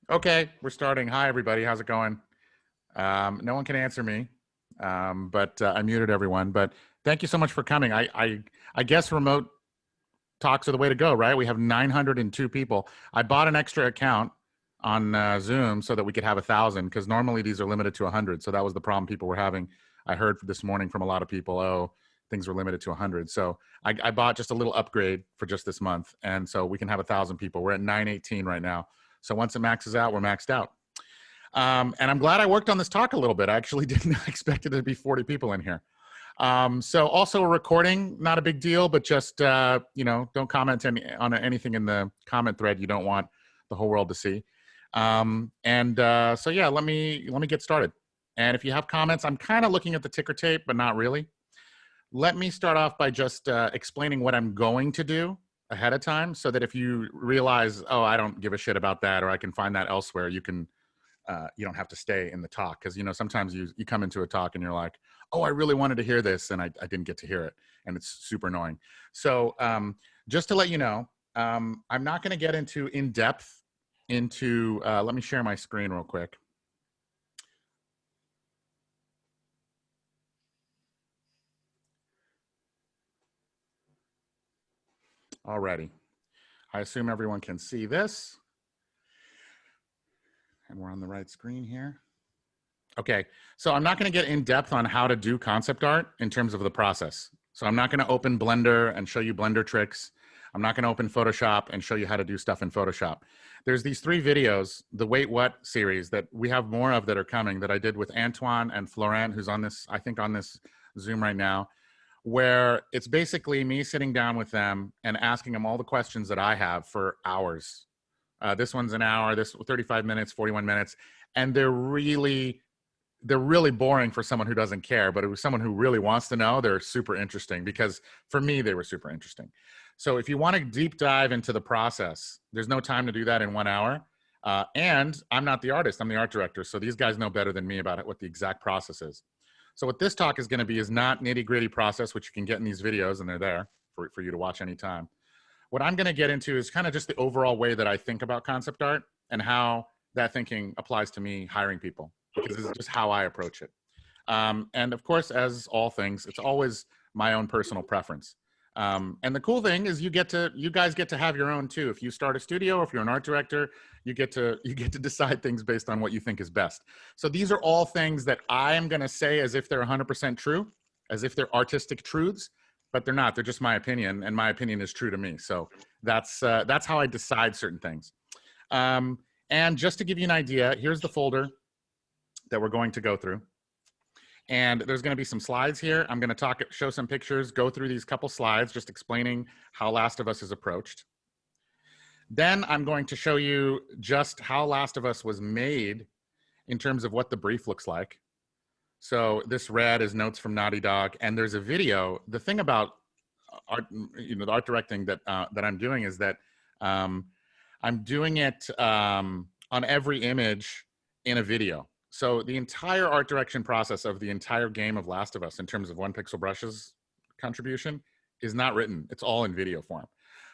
Okay, we're starting. Hi, everybody. How's it going? No one can answer me, but I muted everyone. But thank you so much for coming. I guess remote talks are the way to go, right? We have 902 people. I bought an extra account on Zoom so that we could have 1,000 because normally these are limited to 100. So that was the problem people were having. I heard this morning from a lot of people, oh, things were limited to 100. So I bought just a little upgrade for just this month. And so we can have 1,000 people. We're at 918 right now. So once it maxes out, we're maxed out. And I'm glad I worked on this talk a little bit. I actually didn't expect it to be 40 people in here. So also a recording, not a big deal, but just, don't comment on anything in the comment thread you don't want the whole world to see. So yeah, let me get started. And if you have comments, I'm kind of looking at the ticker tape, but not really. Let me start off by just explaining what I'm going to do ahead of time so that if you realize, oh, I don't give a shit about that, or I can find that elsewhere, you don't have to stay in the talk. Because, sometimes you come into a talk and you're like, oh, I really wanted to hear this and I didn't get to hear it. And it's super annoying. So just to let you know, I'm not going to get into in-depth into, let me share my screen real quick. Alrighty. I assume everyone can see this. And we're on the right screen here. Okay, so I'm not going to get in depth on how to do concept art in terms of the process. So I'm not going to open Blender and show you Blender tricks. I'm not going to open Photoshop and show you how to do stuff in Photoshop. There's these 3 videos, the Wait What series that we have more of that are coming that I did with Antoine and Florent, who's on this, I think on this Zoom right now, where it's basically me sitting down with them and asking them all the questions that I have for hours. This one's an hour, this 35 minutes, 41 minutes, and they're really boring for someone who doesn't care, but it was someone who really wants to know. They're super interesting because for me, they were super interesting. So if you want to deep dive into the process, there's no time to do that in 1 hour. And I'm not the artist, I'm the art director. So these guys know better than me about what the exact process is. So what this talk is going to be is not nitty gritty process, which you can get in these videos and they're there for you to watch anytime. What I'm going to get into is kind of just the overall way that I think about concept art and how that thinking applies to me hiring people, because this is just how I approach it. And of course, as all things, it's always my own personal preference. And the cool thing is you guys get to have your own too. If you start a studio, or if you're an art director, you get to decide things based on what you think is best. So these are all things that I am going to say as if they're 100% true, as if they're artistic truths, but they're not. They're just my opinion, and my opinion is true to me. So that's how I decide certain things. And just to give you an idea, here's the folder that we're going to go through. And there's going to be some slides here. I'm going to show some pictures, go through these couple slides, just explaining how Last of Us is approached. Then I'm going to show you just how Last of Us was made in terms of what the brief looks like. So this red is notes from Naughty Dog, and there's a video. The thing about art, the art directing that I'm doing is that I'm doing it on every image in a video. So the entire art direction process of the entire game of Last of Us in terms of One Pixel Brush's contribution is not written. It's all in video form.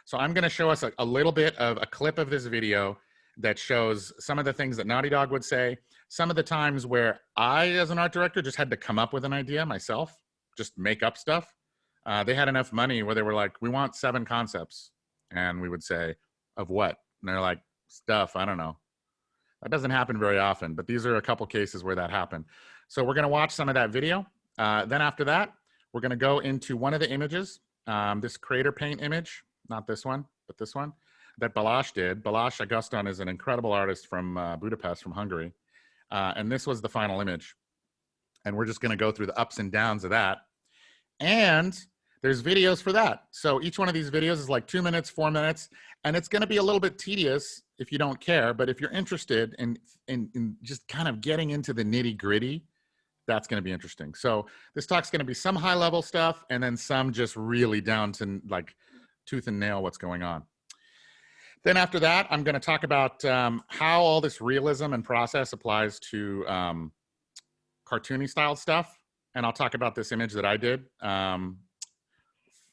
So I'm going to show us a little bit of a clip of this video that shows some of the things that Naughty Dog would say, some of the times where I, as an art director, just had to come up with an idea myself, just make up stuff. They had enough money where they were like, we want 7 concepts. And we would say, of what? And they're like, stuff, I don't know. That doesn't happen very often, but these are a couple cases where that happened. So we're going to watch some of that video. Then after that, we're going to go into one of the images, this Creator Paint image, not this one, but this one, that Balázs did. Balázs Agustin is an incredible artist from Budapest, from Hungary. And this was the final image. And we're just going to go through the ups and downs of that. And there's videos for that. So each one of these videos is like 2 minutes, 4 minutes, and it's going to be a little bit tedious if you don't care. But if you're interested in just kind of getting into the nitty gritty, that's going to be interesting. So this talk's going to be some high level stuff and then some just really down to like tooth and nail what's going on. Then after that, I'm going to talk about how all this realism and process applies to cartoony style stuff. And I'll talk about this image that I did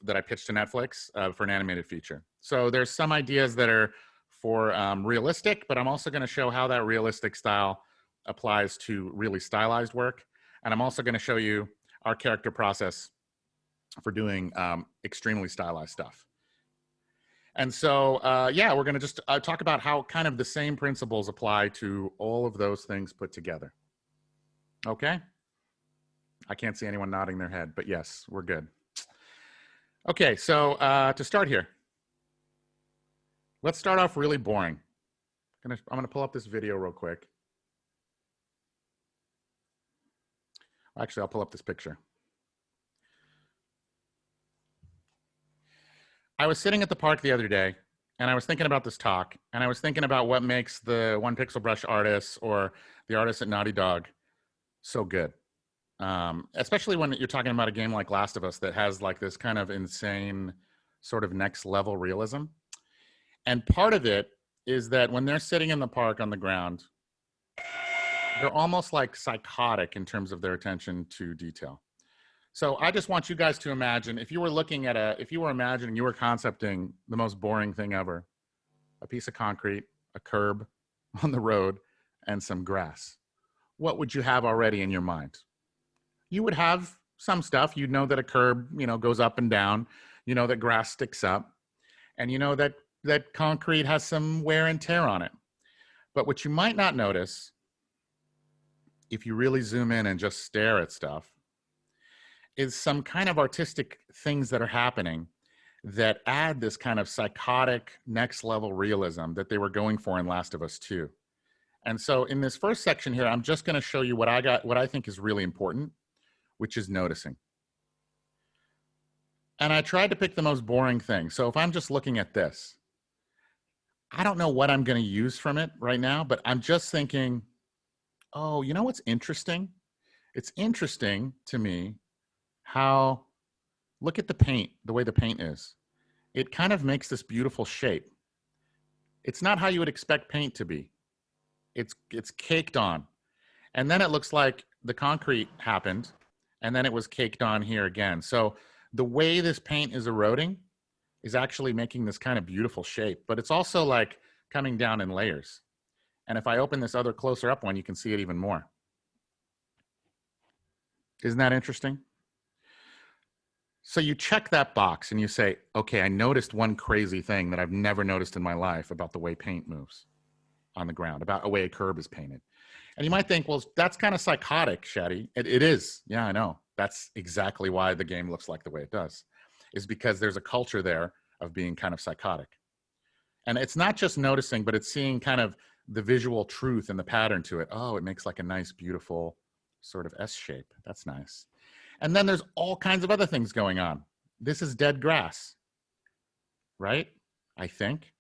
that I pitched to Netflix for an animated feature. So there's some ideas that are for realistic, but I'm also going to show how that realistic style applies to really stylized work. And I'm also going to show you our character process for doing extremely stylized stuff. And so, yeah, we're going to just talk about how kind of the same principles apply to all of those things put together. Okay? I can't see anyone nodding their head, but yes, we're good. Okay, so to start here, let's start off really boring. I'm going to pull up this video real quick. Actually, I'll pull up this picture. I was sitting at the park the other day, and I was thinking about this talk, and I was thinking about what makes the one pixel brush artists or the artists at Naughty Dog so good. Especially when you're talking about a game like Last of Us that has like this kind of insane sort of next level realism. And part of it is that when they're sitting in the park on the ground, they're almost like psychotic in terms of their attention to detail. So I just want you guys to imagine, if you were looking at if you were imagining, you were concepting the most boring thing ever, a piece of concrete, a curb on the road, and some grass. What would you have already in your mind? You would have some stuff. You'd know that a curb, goes up and down. You know that grass sticks up. And you know that concrete has some wear and tear on it. But what you might not notice, if you really zoom in and just stare at stuff, is some kind of artistic things that are happening that add this kind of psychotic next level realism that they were going for in Last of Us 2. And so in this first section here, I'm just going to show you what I think is really important, which is noticing. And I tried to pick the most boring thing. So if I'm just looking at this, I don't know what I'm going to use from it right now, but I'm just thinking, oh, you know what's interesting? It's interesting to me how, look at the paint, the way the paint is. It kind of makes this beautiful shape. It's not how you would expect paint to be. It's caked on. And then it looks like the concrete happened, and then it was caked on here again. So the way this paint is eroding is actually making this kind of beautiful shape, but it's also like coming down in layers. And if I open this other closer up one, you can see it even more. Isn't that interesting? So you check that box and you say, okay, I noticed one crazy thing that I've never noticed in my life about the way paint moves on the ground, about the way a curb is painted. And you might think, well, that's kind of psychotic, Shaddy. It is. Yeah, I know. That's exactly why the game looks like the way it does, is because there's a culture there of being kind of psychotic. And it's not just noticing, but it's seeing kind of the visual truth and the pattern to it. Oh, it makes like a nice, beautiful sort of S shape. That's nice. And then there's all kinds of other things going on. This is dead grass, right? I think.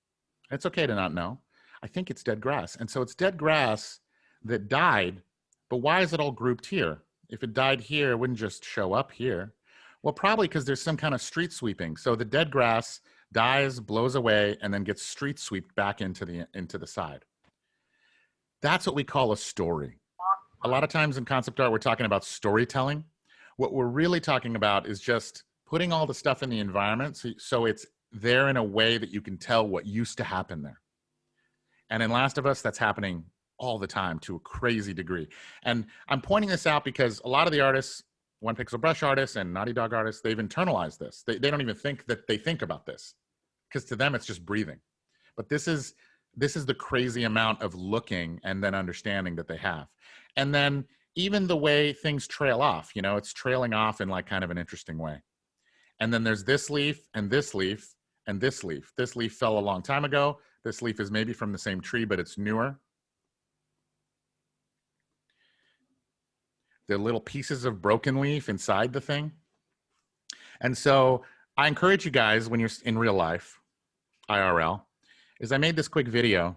It's okay to not know. I think it's dead grass. And so it's dead grass that died, but why is it all grouped here? If it died here, it wouldn't just show up here. Well, probably because there's some kind of street sweeping. So the dead grass dies, blows away, and then gets street swept back into the side. That's what we call a story. A lot of times in concept art, we're talking about storytelling. What we're really talking about is just putting all the stuff in the environment so it's there in a way that you can tell what used to happen there. And in Last of Us, that's happening all the time to a crazy degree. And I'm pointing this out because a lot of the artists, one pixel brush artists and Naughty Dog artists, they've internalized this. They don't even think that they think about this, because to them it's just breathing. But this is the crazy amount of looking and then understanding that they have. And then even the way things trail off, it's trailing off in like kind of an interesting way. And then there's this leaf and this leaf and this leaf. This leaf fell a long time ago. This leaf is maybe from the same tree, but it's newer. The little pieces of broken leaf inside the thing. And so I encourage you guys, when you're in real life, IRL, is I made this quick video,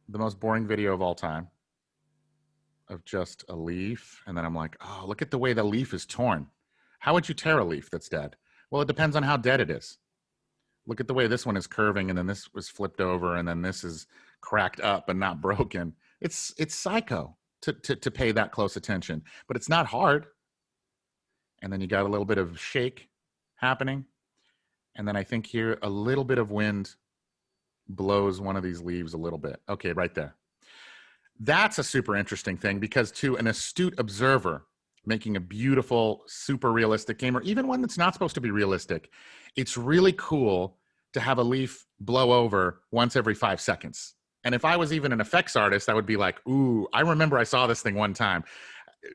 the most boring video of all time, of just a leaf. And then I'm like, oh, look at the way the leaf is torn. How would you tear a leaf that's dead? Well, it depends on how dead it is. Look at the way this one is curving, and then this was flipped over, and then this is cracked up and not broken. It's psycho to pay that close attention, but it's not hard. And then you got a little bit of shake happening. And then I think here a little bit of wind blows one of these leaves a little bit. Okay, right there. That's a super interesting thing because to an astute observer, making a beautiful, super realistic game, or even one that's not supposed to be realistic, it's really cool to have a leaf blow over once every 5 seconds. And if I was even an effects artist, I would be like, ooh, I remember I saw this thing one time.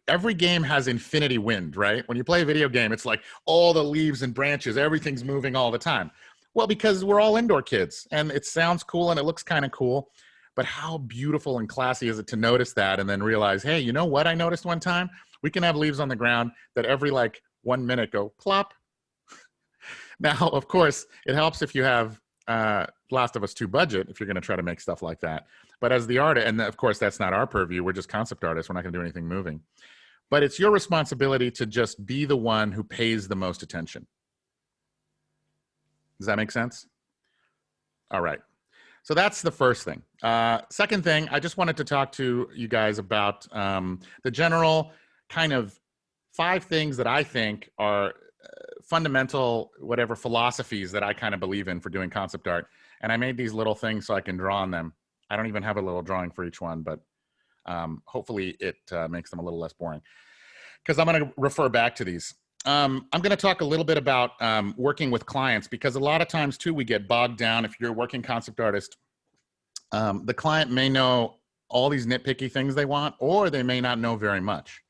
Every game has infinity wind, right? When you play a video game, it's like all the leaves and branches, everything's moving all the time. Well, because we're all indoor kids and it sounds cool and it looks kind of cool. But how beautiful and classy is it to notice that and then realize, hey, you know what I noticed one time? We can have leaves on the ground that every like 1 minute go plop. Now, of course, it helps if you have Last of Us 2 budget, if you're going to try to make stuff like that. But as the artist, and of course, that's not our purview. We're just concept artists. We're not going to do anything moving. But it's your responsibility to just be the one who pays the most attention. Does that make sense? All right. So that's the first thing. Second thing, I just wanted to talk to you guys about the general kind of 5 things that I think are fundamental, whatever philosophies that I kind of believe in for doing concept art. And I made these little things so I can draw on them. I don't even have a little drawing for each one, but hopefully it makes them a little less boring. Because I'm going to refer back to these. I'm going to talk a little bit about working with clients, because a lot of times too, we get bogged down. If you're a working concept artist, the client may know all these nitpicky things they want, or they may not know very much.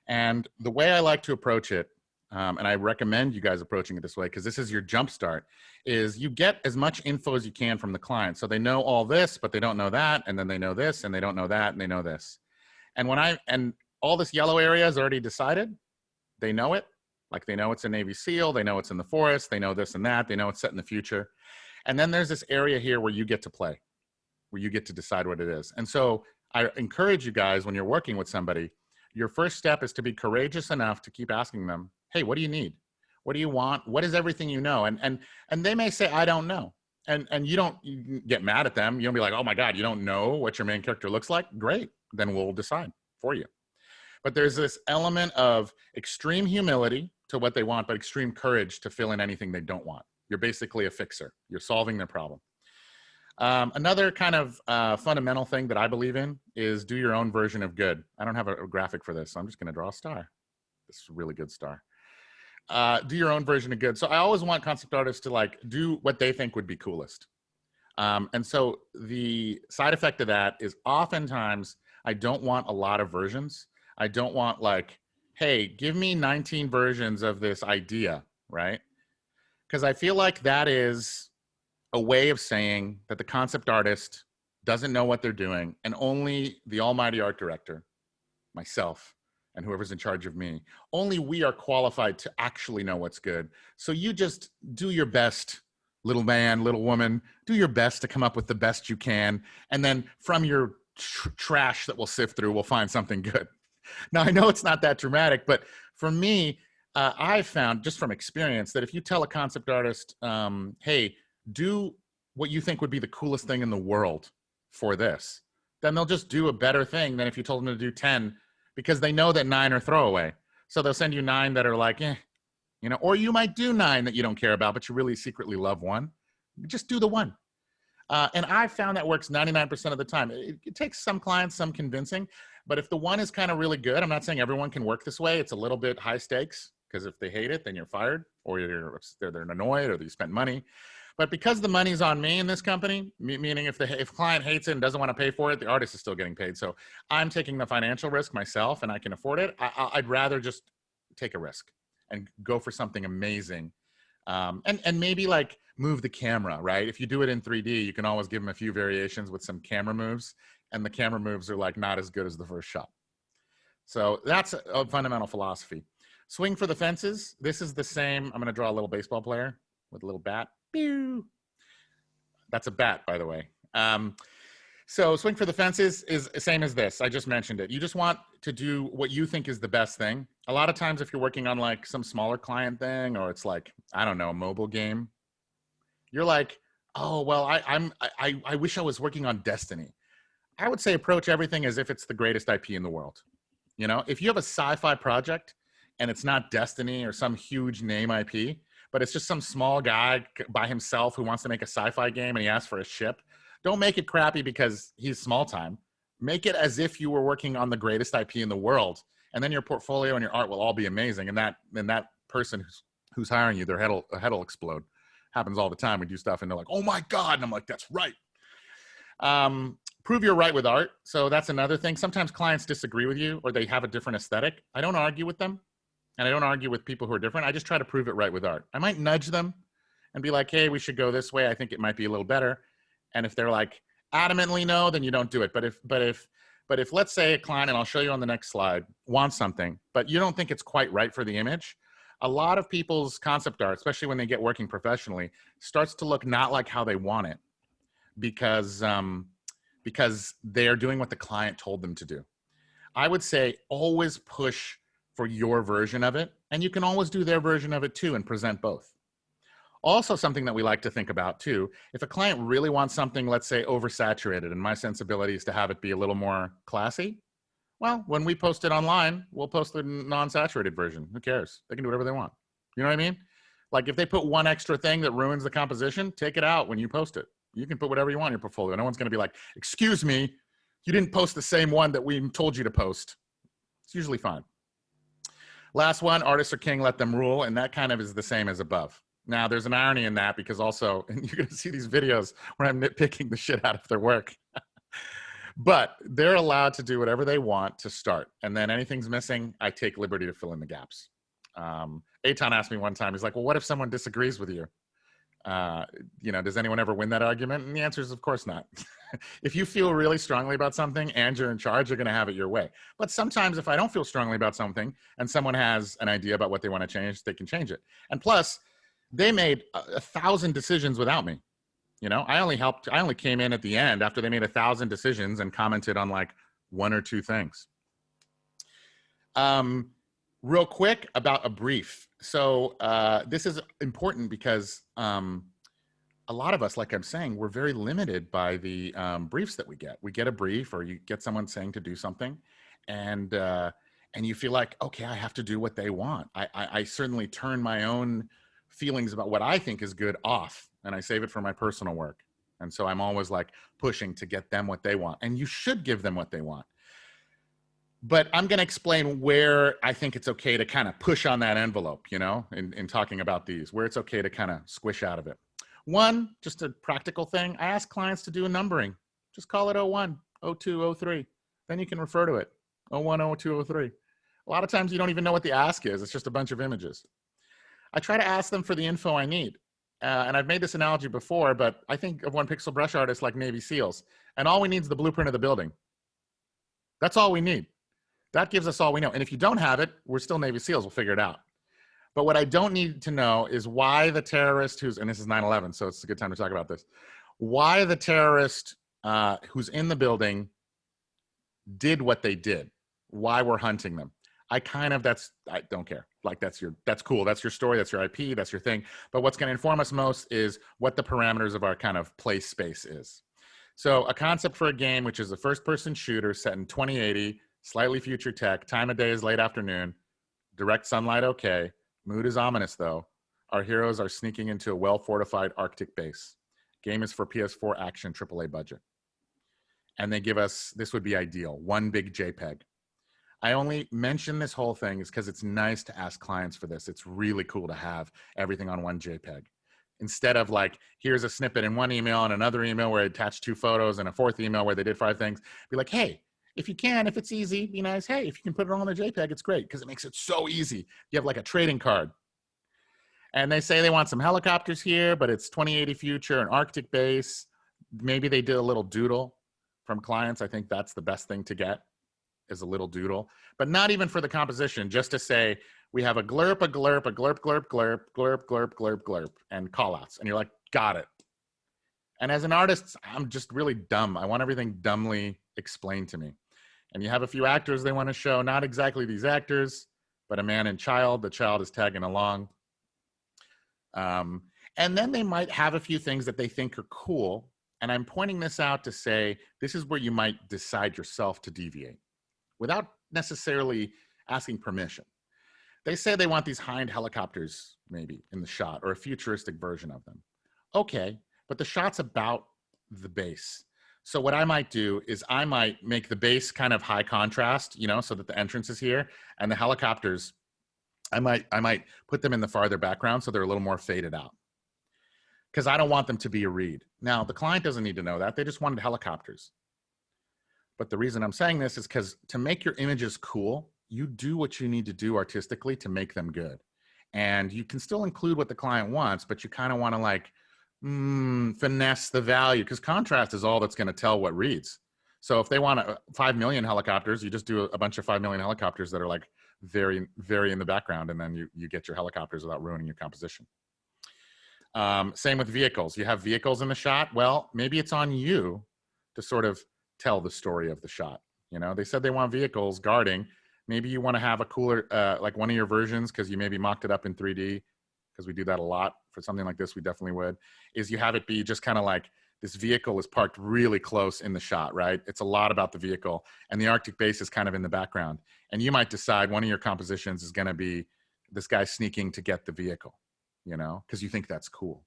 And the way I like to approach it, and I recommend you guys approaching it this way, because this is your jump start, is you get as much info as you can from the client. So they know all this, but they don't know that. And then they know this, and they don't know that, and they know this. And all this yellow area is already decided. They know it. Like they know it's a Navy SEAL, they know it's in the forest, they know this and that, they know it's set in the future. And then there's this area here where you get to play, where you get to decide what it is. And so I encourage you guys, when you're working with somebody, your first step is to be courageous enough to keep asking them, hey, what do you need? What do you want? What is everything you know? And they may say, I don't know. And you get mad at them. You don't be like, oh my God, you don't know what your main character looks like? Great, then we'll decide for you. But there's this element of extreme humility to what they want, but extreme courage to fill in anything they don't want. You're basically a fixer. You're solving their problem. Another kind of fundamental thing that I believe in is do your own version of good. I don't have a graphic for this, so I'm just going to draw a star. This is a really good star. Do your own version of good. So I always want concept artists to like do what they think would be coolest. And so the side effect of that is oftentimes I don't want a lot of versions. I don't want like, hey, give me 19 versions of this idea, right? Because I feel like that is a way of saying that the concept artist doesn't know what they're doing, and only the almighty art director, myself, and whoever's in charge of me, only we are qualified to actually know what's good. So you just do your best, little man, little woman, do your best to come up with the best you can. And then from your trash that we'll sift through, we'll find something good. Now, I know it's not that dramatic, but for me, I've found just from experience that if you tell a concept artist, hey, do what you think would be the coolest thing in the world for this, then they'll just do a better thing than if you told them to do 10, because they know that 9 are throwaway. So they'll send you 9 that are like, you know, or you might do 9 that you don't care about, but you really secretly love 1. Just do the 1. And I found that works 99% of the time. It takes some clients some convincing, but if the 1 is kind of really good, I'm not saying everyone can work this way. It's a little bit high stakes, because if they hate it, then you're fired, or they're annoyed, or you spent money. But because the money's on me in this company, meaning if client hates it and doesn't want to pay for it, the artist is still getting paid. So I'm taking the financial risk myself, and I can afford it. I'd rather just take a risk and go for something amazing. And maybe like move the camera, right? If you do it in 3D, you can always give them a few variations with some camera moves, and the camera moves are like not as good as the first shot. So that's a fundamental philosophy. Swing for the fences. This is the same. I'm going to draw a little baseball player with a little bat. Pew. That's a bat, by the way. So swing for the fences is the same as this. I just mentioned it. You just want to do what you think is the best thing. A lot of times if you're working on like some smaller client thing, or it's like, I don't know, a mobile game, you're like, oh, well, I wish I was working on Destiny. I would say approach everything as if it's the greatest IP in the world. You know, if you have a sci-fi project and it's not Destiny or some huge name IP, but it's just some small guy by himself who wants to make a sci-fi game and he asks for a ship, don't make it crappy because he's small time. Make it as if you were working on the greatest IP in the world, and then your portfolio and your art will all be amazing. And that person who's hiring you, their head will explode. Happens all the time. We do stuff and they're like, oh my God. And I'm like, that's right. Prove you're right with art. So that's another thing. Sometimes clients disagree with you or they have a different aesthetic. I don't argue with them, and I don't argue with people who are different. I just try to prove it right with art. I might nudge them and be like, hey, we should go this way. I think it might be a little better. And if they're like adamantly no, then you don't do it. But if let's say a client, and I'll show you on the next slide, wants something, but you don't think it's quite right for the image, a lot of people's concept art, especially when they get working professionally, starts to look not like how they want it because they're doing what the client told them to do. I would say always push for your version of it, and you can always do their version of it too and present both. Also, something that we like to think about too, if a client really wants something, let's say oversaturated, and my sensibility is to have it be a little more classy, well, when we post it online, we'll post the non-saturated version. Who cares? They can do whatever they want. You know what I mean? Like if they put one extra thing that ruins the composition, take it out when you post it. You can put whatever you want in your portfolio. No one's going to be like, excuse me, you didn't post the same one that we told you to post. It's usually fine. Last one, artists are king, let them rule. And that kind of is the same as above. Now, there's an irony in that because also, and you're going to see these videos where I'm nitpicking the shit out of their work. But they're allowed to do whatever they want to start. And then anything's missing, I take liberty to fill in the gaps. Eitan asked me one time, he's like, well, what if someone disagrees with you? Does anyone ever win that argument? And the answer is, of course not. If you feel really strongly about something and you're in charge, you're going to have it your way. But sometimes if I don't feel strongly about something and someone has an idea about what they want to change, they can change it. And plus, they made 1,000 decisions without me. I only came in at the end after they made 1,000 decisions and commented on like one or two things. Real quick about a brief. So this is important because a lot of us, like I'm saying, we're very limited by the briefs that we get. We get a brief or you get someone saying to do something and you feel like, okay, I have to do what they want. I certainly turn my own feelings about what I think is good off and I save it for my personal work. And so I'm always like pushing to get them what they want. And you should give them what they want. But I'm going to explain where I think it's okay to kind of push on that envelope, in talking about these, where it's okay to kind of squish out of it. One, just a practical thing. I ask clients to do a numbering. Just call it 01, 02, 03. Then you can refer to it. 01, 02, 03. A lot of times you don't even know what the ask is. It's just a bunch of images. I try to ask them for the info I need. And I've made this analogy before, but I think of one pixel brush artist like Navy SEALs. And all we need is the blueprint of the building. That's all we need. That gives us all we know. And if you don't have it, we're still Navy SEALs. We'll figure it out. But what I don't need to know is why the terrorist and this is 9/11, so it's a good time to talk about this, why the terrorist who's in the building did what they did, why we're hunting them. I don't care. Like that's cool. That's your story. That's your IP. That's your thing. But what's going to inform us most is what the parameters of our kind of play space is. So a concept for a game, which is a first-person shooter set in 2080, slightly future tech, time of day is late afternoon, direct sunlight okay, mood is ominous though. Our heroes are sneaking into a well-fortified Arctic base. Game is for PS4 action AAA budget. And they give us, this would be ideal, one big JPEG. I only mention this whole thing is because it's nice to ask clients for this. It's really cool to have everything on one JPEG. Instead of like, here's a snippet in one email and another email where I attached 2 photos and a 4th email where they did 5 things. Be like, hey, if you can, if it's easy, be nice. Hey, if you can put it on a JPEG, it's great because it makes it so easy. You have like a trading card. And they say they want some helicopters here, but it's 2080 future, an Arctic base. Maybe they did a little doodle from clients. I think that's the best thing to get. Is a little doodle, but not even for the composition, just to say we have a glurp, a glurp, a glurp, glurp, glurp, glurp, glurp, glurp, glurp, and call outs. And you're like, got it. And as an artist, I'm just really dumb. I want everything dumbly explained to me. And you have a few actors they want to show, not exactly these actors, but a man and child. The child is tagging along. And then they might have a few things that they think are cool. And I'm pointing this out to say, this is where you might decide yourself to deviate, without necessarily asking permission. They say they want these high-end helicopters maybe in the shot, or a futuristic version of them. Okay, but the shot's about the base. So what I might do is I might make the base kind of high contrast, you know, so that the entrance is here, and the helicopters, I might put them in the farther background so they're a little more faded out, because I don't want them to be a read. Now, the client doesn't need to know that. They just wanted helicopters. But the reason I'm saying this is because to make your images cool, you do what you need to do artistically to make them good. And you can still include what the client wants, but you kind of want to like finesse the value, because contrast is all that's going to tell what reads. So if they want 5 million helicopters, you just do a bunch of 5 million helicopters that are like very, very in the background, and then you get your helicopters without ruining your composition. Same with vehicles. You have vehicles in the shot. Well, maybe it's on you to sort of tell the story of the shot. You know, they said they want vehicles guarding. Maybe you want to have a cooler, like one of your versions, because you maybe mocked it up in 3D, because we do that a lot. For something like this, we definitely would, is you have it be just kind of like this vehicle is parked really close in the shot, right? It's a lot about the vehicle, and the Arctic base is kind of in the background. And you might decide one of your compositions is going to be this guy sneaking to get the vehicle, you know, because you think that's cool.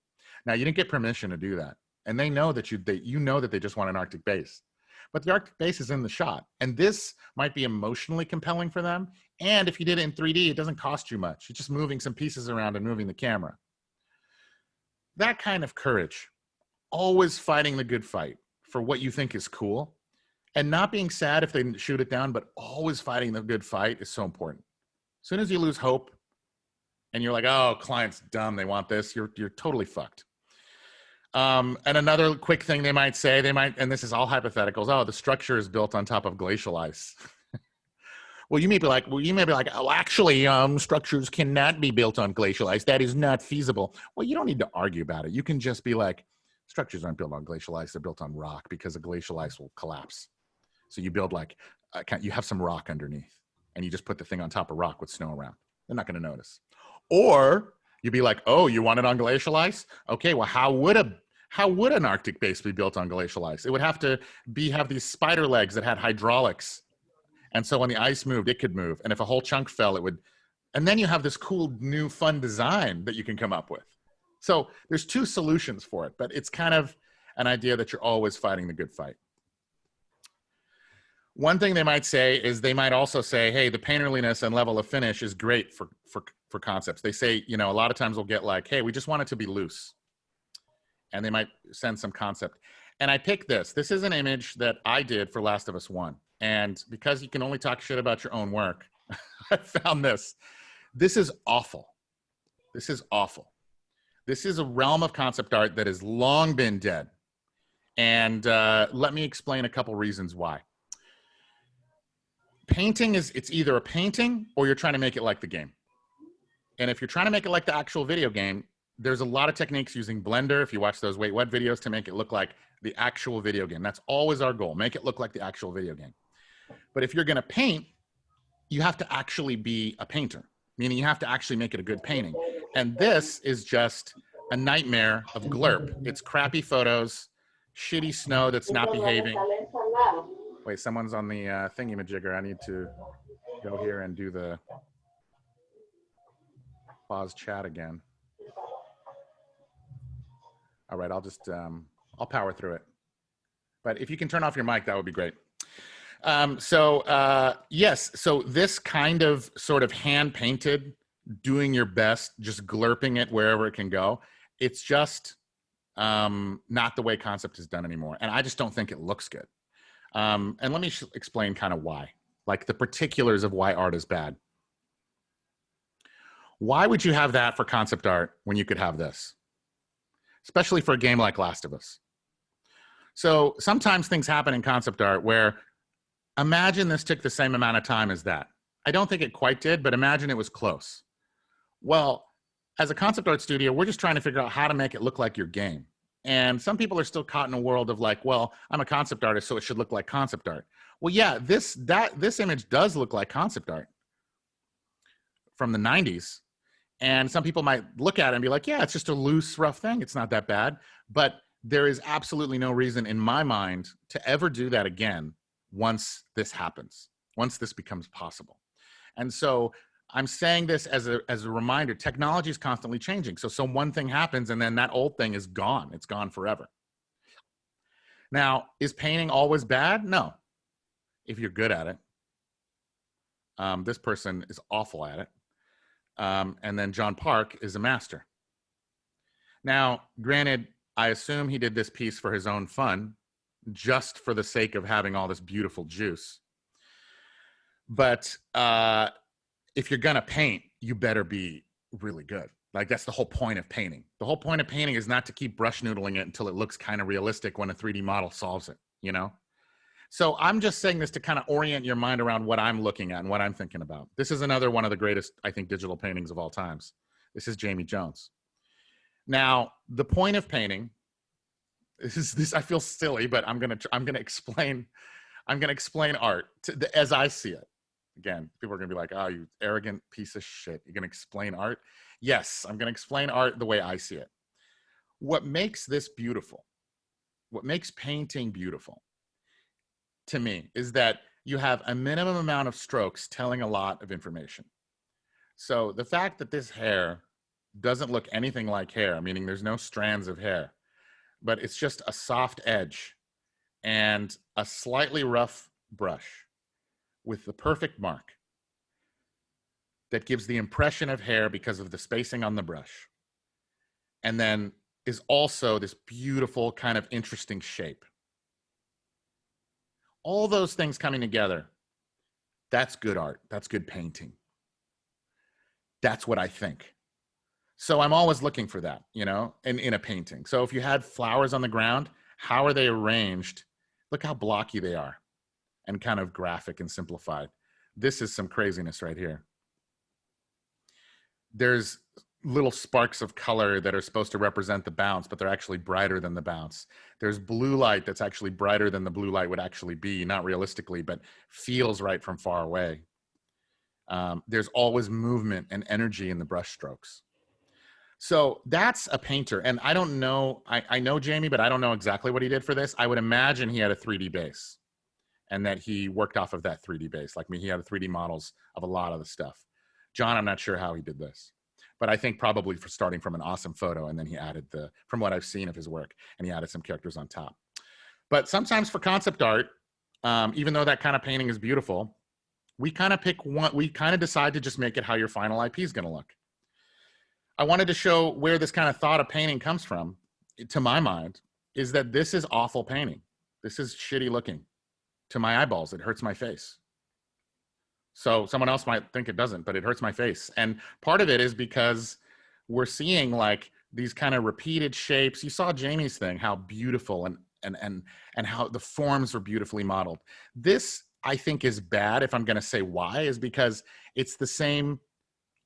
Now, you didn't get permission to do that. And they know that you know that they just want an Arctic base. But the Arctic base is in the shot. And this might be emotionally compelling for them. And if you did it in 3D, it doesn't cost you much. You're just moving some pieces around and moving the camera. That kind of courage, always fighting the good fight for what you think is cool, and not being sad if they shoot it down, but always fighting the good fight is so important. As soon as you lose hope and you're like, oh, client's dumb, they want this, you're totally fucked. And another quick thing they might say, and this is all hypotheticals, oh, the structure is built on top of glacial ice. Well, you may be like, oh, actually, structures cannot be built on glacial ice. That is not feasible. Well, you don't need to argue about it. You can just be like, structures aren't built on glacial ice. They're built on rock, because the glacial ice will collapse. So you build like, you have some rock underneath, and you just put the thing on top of rock with snow around. They're not going to notice. Or you'd be like, oh, you want it on glacial ice? Okay, well, how would an Arctic base be built on glacial ice? It would have to have these spider legs that had hydraulics. And so when the ice moved, it could move. And if a whole chunk fell, it would. And then you have this cool, new, fun design that you can come up with. So there's two solutions for it, but it's kind of an idea that you're always fighting the good fight. One thing they might say is they might also say, hey, the painterliness and level of finish is great for concepts. They say, you know, a lot of times we'll get like, hey, we just want it to be loose. And they might send some concept. And I picked this. This is an image that I did for Last of Us 1. And because you can only talk shit about your own work, I found this. This is awful. This is awful. This is a realm of concept art that has long been dead. And let me explain a couple reasons why. Painting it's either a painting or you're trying to make it like the game. And if you're trying to make it like the actual video game, there's a lot of techniques using Blender, if you watch those Wait What videos, to make it look like the actual video game. That's always our goal, make it look like the actual video game. But if you're going to paint, you have to actually be a painter, meaning you have to actually make it a good painting. And this is just a nightmare of glurp. It's crappy photos, shitty snow that's not behaving. Wait, someone's on the thingy-majigger. I need to go here and do the pause chat again. All right, I'll just, I'll power through it. But if you can turn off your mic, that would be great. Yes, so this kind of sort of hand-painted, doing your best, just glurping it wherever it can go, it's just not the way concept is done anymore. And I just don't think it looks good. And let me explain kind of why, like the particulars of why art is bad. Why would you have that for concept art when you could have this? Especially for a game like Last of Us. So sometimes things happen in concept art where, imagine this took the same amount of time as that. I don't think it quite did, but imagine it was close. Well, as a concept art studio, we're just trying to figure out how to make it look like your game. And some people are still caught in a world of like, well, I'm a concept artist, so it should look like concept art. Well, yeah, this image does look like concept art from the 90s. And some people might look at it and be like, yeah, it's just a loose, rough thing. It's not that bad. But there is absolutely no reason in my mind to ever do that again once this happens, once this becomes possible. And so I'm saying this as a reminder. Technology is constantly changing. So one thing happens and then that old thing is gone. It's gone forever. Now, is painting always bad? No. If you're good at it. This person is awful at it. And then John Park is a master. Now, granted, I assume he did this piece for his own fun, just for the sake of having all this beautiful juice. But if you're gonna paint, you better be really good. Like, that's the whole point of painting. The whole point of painting is not to keep brush noodling it until it looks kind of realistic when a 3D model solves it, you know? So I'm just saying this to kind of orient your mind around what I'm looking at and what I'm thinking about. This is another one of the greatest, I think, digital paintings of all times. This is Jamie Jones. Now, the point of painting this I feel silly, but I'm gonna explain art as I see it. Again, people are gonna be like, "Oh, you arrogant piece of shit! You're gonna explain art?" Yes, I'm gonna explain art the way I see it. What makes this beautiful, what makes painting beautiful, to me, is that you have a minimum amount of strokes telling a lot of information. So the fact that this hair doesn't look anything like hair, meaning there's no strands of hair, but it's just a soft edge and a slightly rough brush with the perfect mark that gives the impression of hair because of the spacing on the brush. And then is also this beautiful kind of interesting shape. All those things coming together, that's good art. That's good painting. That's what I think. So I'm always looking for that, you know, in a painting. So if you had flowers on the ground, how are they arranged? Look how blocky they are and kind of graphic and simplified. This is some craziness right here. There's little sparks of color that are supposed to represent the bounce, but they're actually brighter than the bounce. There's blue light that's actually brighter than the blue light would actually be, not realistically, but feels right from far away. There's always movement and energy in the brush strokes. So that's a painter. And I don't know, I know Jamie, but I don't know exactly what he did for this. I would imagine he had a 3D base and that he worked off of that 3D base. Like me, he had 3D models of a lot of the stuff. John, I'm not sure how he did this, but I think probably for starting from an awesome photo. And then he added from what I've seen of his work, and he added some characters on top. But sometimes for concept art, even though that kind of painting is beautiful, we kind of pick one, we kind of decide to just make it how your final IP is going to look. I wanted to show where this kind of thought of painting comes from, to my mind, is that this is awful painting. This is shitty looking. To my eyeballs, it hurts my face. So someone else might think it doesn't, but it hurts my face. And part of it is because we're seeing like these kind of repeated shapes. You saw Jamie's thing, how beautiful and how the forms were beautifully modeled. This, I think, is bad. If I'm going to say why, is because it's the same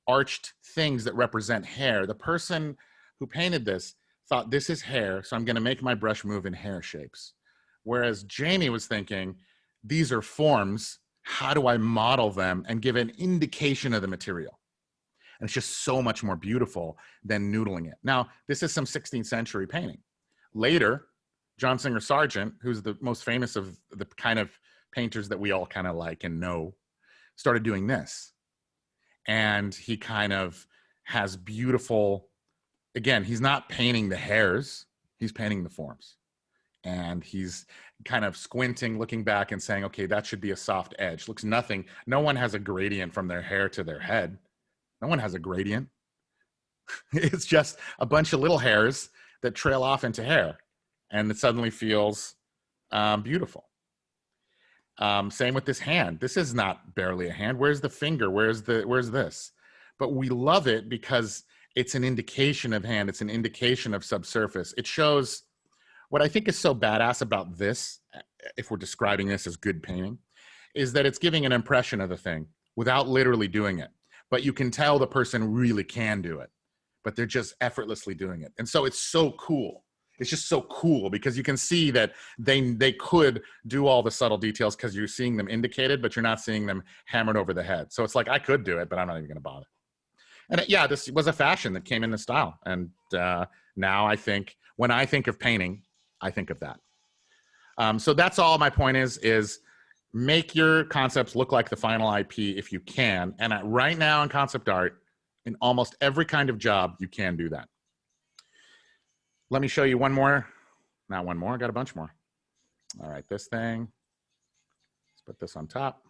arched things that represent hair. The person who painted this thought, this is hair, so I'm going to make my brush move in hair shapes. Whereas Jamie was thinking, these are forms. How do I model them and give an indication of the material? And it's just so much more beautiful than noodling it. Now, this is some 16th century painting. Later, John Singer Sargent, who's the most famous of the kind of painters that we all kind of like and know, started doing this. And he kind of has beautiful, again, he's not painting the hairs, he's painting the forms. And he's kind of squinting, looking back and saying, okay, that should be a soft edge. Looks nothing. No one has a gradient from their hair to their head. No one has a gradient. It's just a bunch of little hairs that trail off into hair. And it suddenly feels beautiful. Same with this hand. This is not barely a hand. Where's the finger? Where's this? But we love it because it's an indication of hand. It's an indication of subsurface. It shows what I think is so badass about this, if we're describing this as good painting, is that it's giving an impression of the thing without literally doing it. But you can tell the person really can do it, but they're just effortlessly doing it. And so it's so cool. It's just so cool because you can see that they could do all the subtle details because you're seeing them indicated, but you're not seeing them hammered over the head. So it's like, I could do it, but I'm not even going to bother. And yeah, this was a fashion that came in the style. And now I think, when I think of painting, I think of that. So that's all my point is make your concepts look like the final IP if you can. And right now in concept art, in almost every kind of job, you can do that. Let me show you one more. Not one more, I got a bunch more. All right, this thing. Let's put this on top.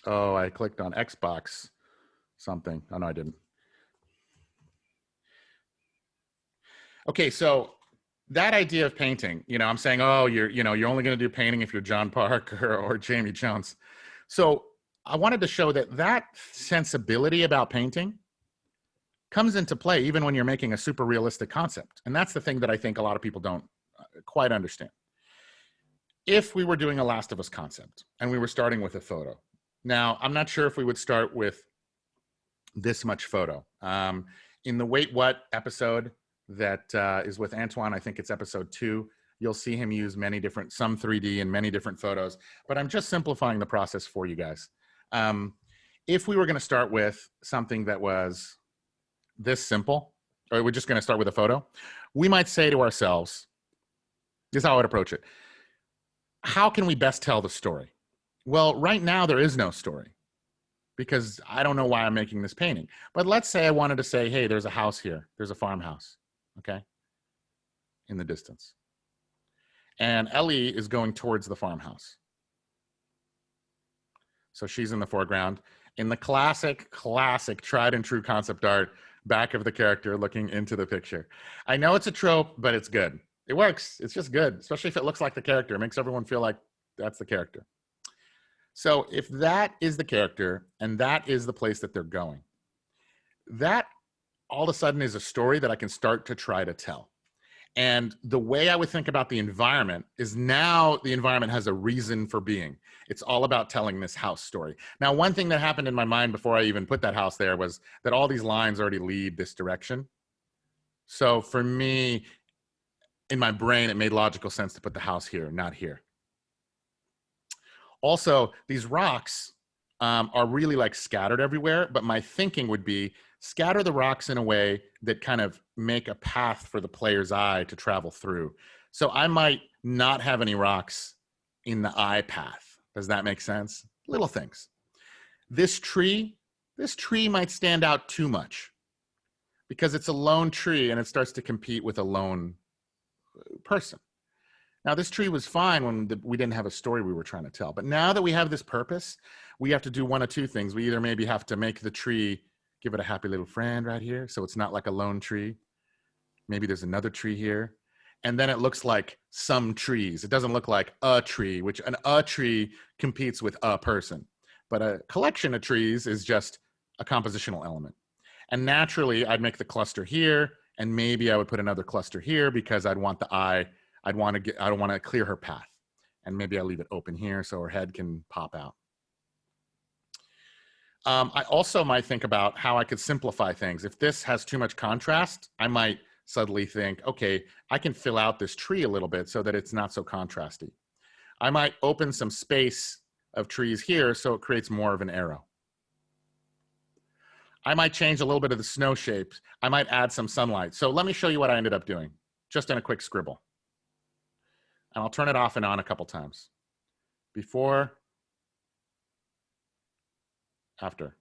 Oh, I clicked on Xbox something. Oh, no, I didn't. Okay, so that idea of painting, I'm saying, oh, you're only going to do painting if you're John Parker or Jamie Jones. So I wanted to show that sensibility about painting comes into play even when you're making a super realistic concept. And that's the thing that I think a lot of people don't quite understand. If we were doing a Last of Us concept and we were starting with a photo, now I'm not sure if we would start with this much photo. In the Wait What episode that is with Antoine, I think it's episode 2, you'll see him use some 3D and many different photos, but I'm just simplifying the process for you guys. If we were going to start with something that was this simple, or we're just going to start with a photo, we might say to ourselves, this is how I would approach it. How can we best tell the story? Well, right now there is no story because I don't know why I'm making this painting. But let's say I wanted to say, hey, there's a house here. There's a farmhouse, okay, in the distance. And Ellie is going towards the farmhouse. So she's in the foreground. In the classic, tried and true concept art, back of the character looking into the picture. I know it's a trope, but it's good. It works. It's just good, especially if it looks like the character. It makes everyone feel like that's the character. So if that is the character and that is the place that they're going, that all of a sudden is a story that I can start to try to tell. And the way I would think about the environment is now the environment has a reason for being. It's all about telling this house story. Now, one thing that happened in my mind before I even put that house there was that all these lines already lead this direction. So for me, in my brain, it made logical sense to put the house here, not here. Also, these rocks are really like scattered everywhere, but my thinking would be scatter the rocks in a way that kind of make a path for the player's eye to travel through. So I might not have any rocks in the eye path. Does that make sense? Little things. This tree might stand out too much because it's a lone tree and it starts to compete with a lone person. Now, this tree was fine when we didn't have a story we were trying to tell. But now that we have this purpose, we have to do one of two things. We either maybe have to make the tree, give it a happy little friend right here, so it's not like a lone tree. Maybe there's another tree here. And then it looks like some trees. It doesn't look like a tree, which a tree competes with a person. But a collection of trees is just a compositional element. And naturally, I'd make the cluster here, and maybe I would put another cluster here because I'd want the eye, I don't want to clear her path. And maybe I leave it open here so her head can pop out. I also might think about how I could simplify things. If this has too much contrast, I might suddenly think, okay, I can fill out this tree a little bit so that it's not so contrasty. I might open some space of trees here so it creates more of an arrow. I might change a little bit of the snow shape. I might add some sunlight. So let me show you what I ended up doing, just in a quick scribble. And I'll turn it off and on a couple times. Before, after.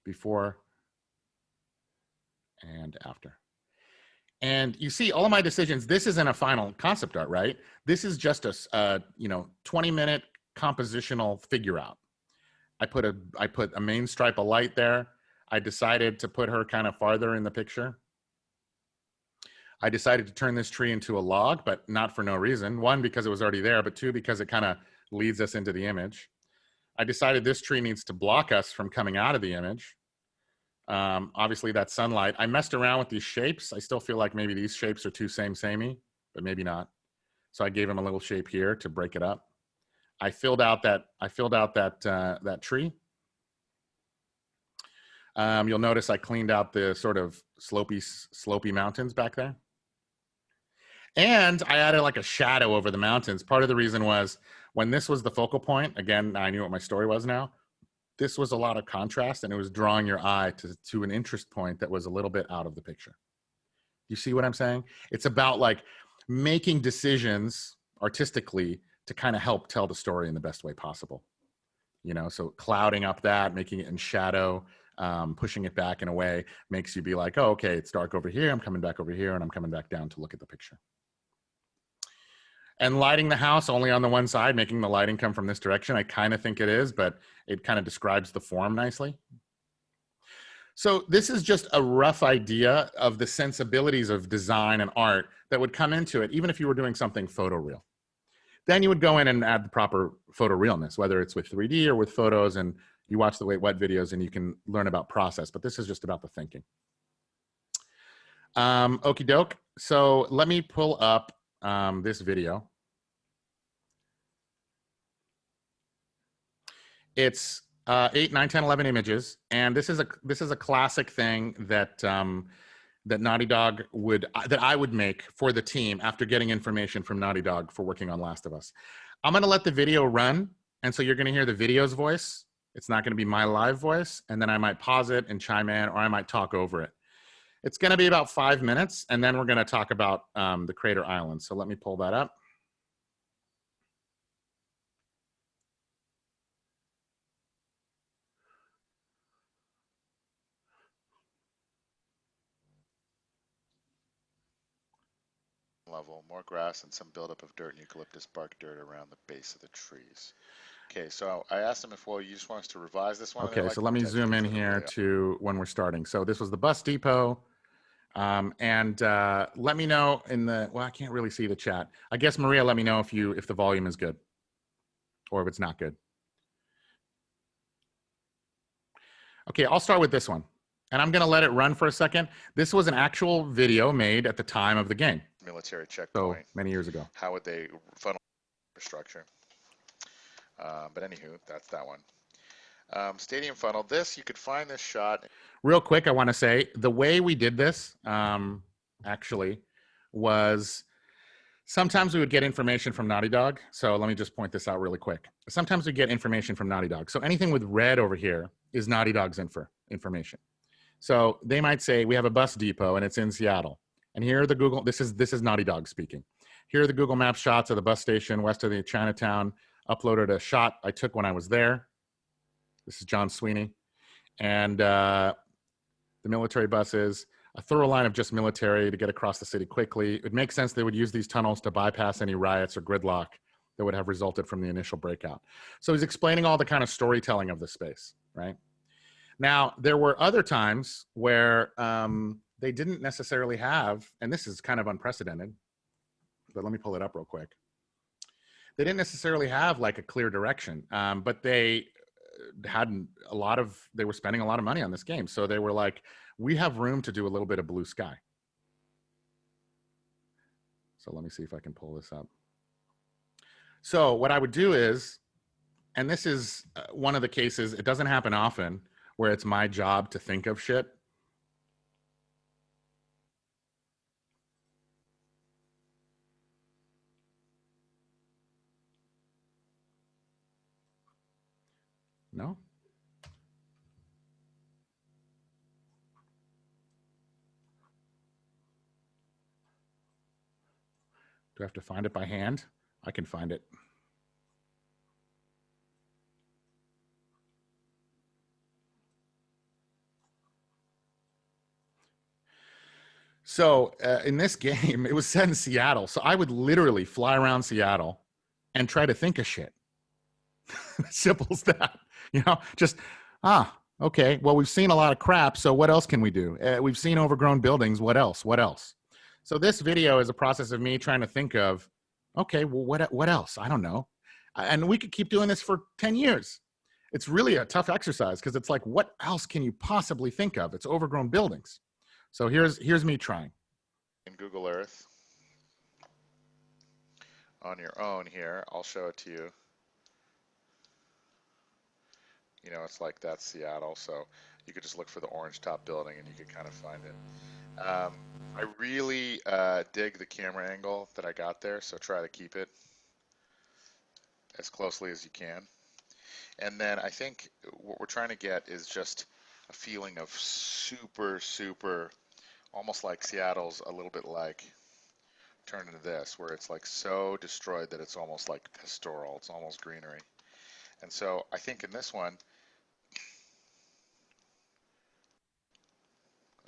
Before, and after. And you see all of my decisions, this isn't a final concept art, right? This is just a 20-minute compositional figure out. I put a main stripe of light there. I decided to put her kind of farther in the picture. I decided to turn this tree into a log, but not for no reason. One, because it was already there, but two, because it kind of leads us into the image. I decided this tree needs to block us from coming out of the image. Obviously, that's sunlight. I messed around with these shapes. I still feel like maybe these shapes are too samey, but maybe not. So I gave him a little shape here to break it up. I filled out that tree. You'll notice I cleaned out the sort of slopey mountains back there. And I added like a shadow over the mountains. Part of the reason was when this was the focal point, again, I knew what my story was now. This was a lot of contrast and it was drawing your eye to an interest point that was a little bit out of the picture. You see what I'm saying? It's about like making decisions artistically to kind of help tell the story in the best way possible. You know, so clouding up that, making it in shadow, pushing it back in a way makes you be like, oh, okay, it's dark over here. I'm coming back over here, and I'm coming back down to look at the picture. And lighting the house only on the one side, making the lighting come from this direction, I kind of think it is, but it kind of describes the form nicely. So this is just a rough idea of the sensibilities of design and art that would come into it, even if you were doing something photoreal. Then you would go in and add the proper photorealness, whether it's with 3D or with photos, and you watch the Wait What videos and you can learn about process, but this is just about the thinking. Okie doke. So let me pull up this video. It's 8, 9, 10, 11 images, and this is a classic thing that that Naughty Dog that I would make for the team after getting information from Naughty Dog for working on Last of Us. I'm going to let the video run, and so you're going to hear the video's voice. It's not going to be my live voice, and then I might pause it and chime in, or I might talk over it. It's going to be about 5 minutes, and then we're going to talk about the Crater Island. So let me pull that up. Level, more grass and some buildup of dirt and eucalyptus bark dirt around the base of the trees. Okay, so I asked him if, well, you just want us to revise this one? Okay, so let me zoom in here to when we're starting. So this was the bus depot. And let me know in the, well, I can't really see the chat. I guess, Maria, let me know if the volume is good or if it's not good. Okay, I'll start with this one. And I'm going to let it run for a second. This was an actual video made at the time of the game. Military checkpoint. So many years ago. How would they funnel infrastructure? But anywho, that's that one. Stadium funnel. This, you could find this shot. Real quick, I want to say the way we did this actually was sometimes we would get information from Naughty Dog. So let me just point this out really quick. Sometimes we get information from Naughty Dog. So anything with red over here is Naughty Dog's information. So they might say, we have a bus depot and it's in Seattle. And here are the Google, this is Naughty Dog speaking. Here are the Google Maps shots of the bus station west of the Chinatown. Uploaded a shot I took when I was there. This is John Sweeney. And the military buses, a thorough line of just military to get across the city quickly. It makes sense they would use these tunnels to bypass any riots or gridlock that would have resulted from the initial breakout. So he's explaining all the kind of storytelling of the space, right? Now, there were other times where they didn't necessarily have, and this is kind of unprecedented, but let me pull it up real quick. They didn't necessarily have like a clear direction, but they had they were spending a lot of money on this game. So they were like, we have room to do a little bit of blue sky. So let me see if I can pull this up. So what I would do is, and this is one of the cases, it doesn't happen often, where it's my job to think of shit. No? Do I have to find it by hand? I can find it. So in this game, it was set in Seattle. So I would literally fly around Seattle and try to think of shit. Simple as that. You know, just, okay, well, we've seen a lot of crap. So what else can we do? We've seen overgrown buildings. What else? What else? So this video is a process of me trying to think of, okay, well, what else? I don't know. And we could keep doing this for 10 years. It's really a tough exercise because it's like, what else can you possibly think of? It's overgrown buildings. So here's me trying. In Google Earth, on your own here, I'll show it to you. You know, it's like that's Seattle, so you could just look for the orange top building and you could kind of find it. I really dig the camera angle that I got there, so try to keep it as closely as you can. And then I think what we're trying to get is just a feeling of super, super, almost like Seattle's a little bit like turn into this, where it's like so destroyed that it's almost like pastoral. It's almost greenery. And so I think in this one,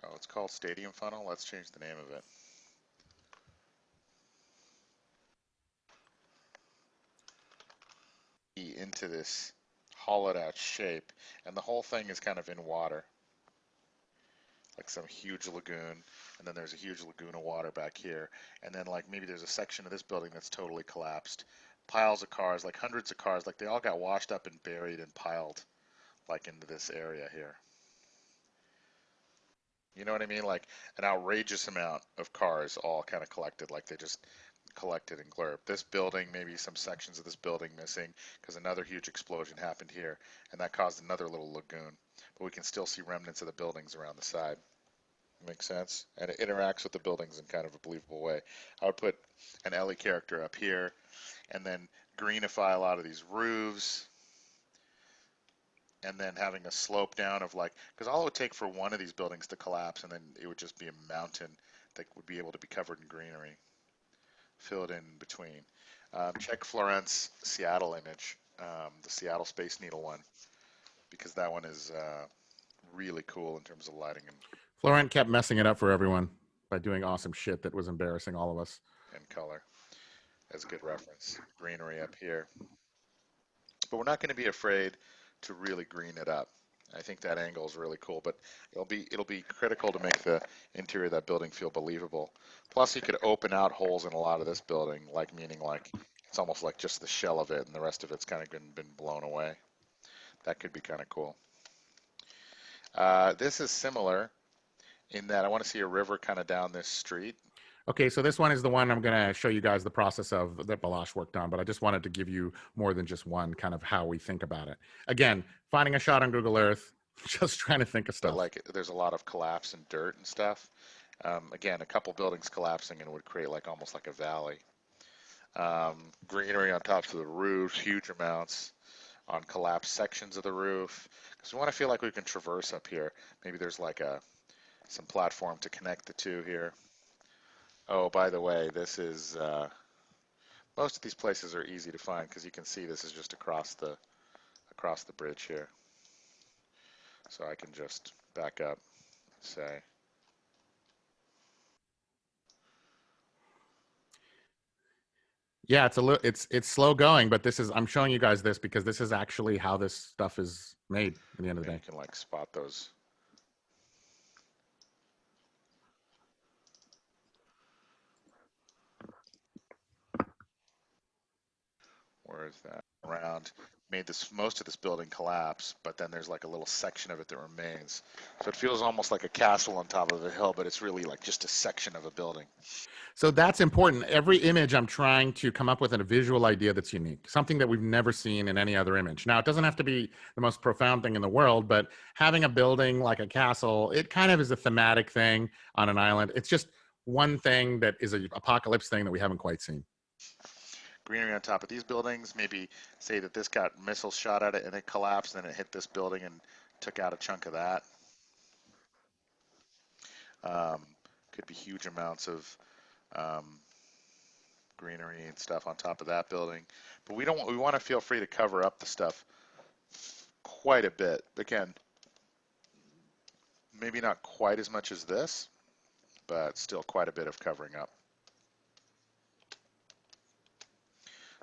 oh, it's called Stadium Funnel. Let's change the name of it. Into this hollowed out shape, and the whole thing is kind of in water, like some huge lagoon, and then there's a huge lagoon of water back here, and then like maybe there's a section of this building that's totally collapsed. Piles of cars, like hundreds of cars, like they all got washed up and buried and piled like into this area here. You know what I mean? Like an outrageous amount of cars all kind of collected, like they just collected in Glurp. This building, maybe some sections of this building missing because another huge explosion happened here, and that caused another little lagoon. But we can still see remnants of the buildings around the side. Makes sense? And it interacts with the buildings in kind of a believable way. I would put an Ellie character up here, and then greenify a lot of these roofs, and then having a slope down of like, because all it would take for one of these buildings to collapse, and then it would just be a mountain that would be able to be covered in greenery. Fill it in between. Check Florence Seattle image, the Seattle Space Needle one, because that one is really cool in terms of lighting Florent kept messing it up for everyone by doing awesome shit that was embarrassing all of us. and color. As a good reference. Greenery up here. But we're not going to be afraid to really green it up. I think that angle is really cool, but it'll be critical to make the interior of that building feel believable. Plus, you could open out holes in a lot of this building, like meaning like it's almost like just the shell of it, and the rest of it's kind of been blown away. That could be kind of cool. This is similar in that I want to see a river kind of down this street. Okay, so this one is the one I'm going to show you guys the process of that Balash worked on, but I just wanted to give you more than just one kind of how we think about it. Again, finding a shot on Google Earth, just trying to think of stuff. But like there's a lot of collapse and dirt and stuff. Again, a couple buildings collapsing and would create like almost like a valley. Greenery on tops of the roofs, huge amounts on collapsed sections of the roof. Because we want to feel like we can traverse up here. Maybe there's like some platform to connect the two here. Oh, by the way, this is most of these places are easy to find because you can see this is just across the bridge here. So I can just back up, say. Yeah, it's slow going, but this is I'm showing you guys this because this is actually how this stuff is made at the end of the And day. you can like spot those. Where is that? Around made this most of this building collapse, but then there's like a little section of it that remains. So it feels almost like a castle on top of a hill, but it's really like just a section of a building. So that's important. Every image I'm trying to come up with a visual idea that's unique, something that we've never seen in any other image. Now, it doesn't have to be the most profound thing in the world, but having a building like a castle, it kind of is a thematic thing on an island. It's just one thing that is an apocalypse thing that we haven't quite seen. Greenery on top of these buildings, maybe say that this got missiles shot at it and it collapsed, and then it hit this building and took out a chunk of that. Um, could be huge amounts of um, greenery and stuff on top of that building. But we don't. We want to feel free to cover up the stuff quite a bit. Again, maybe not quite as much as this, but still quite a bit of covering up.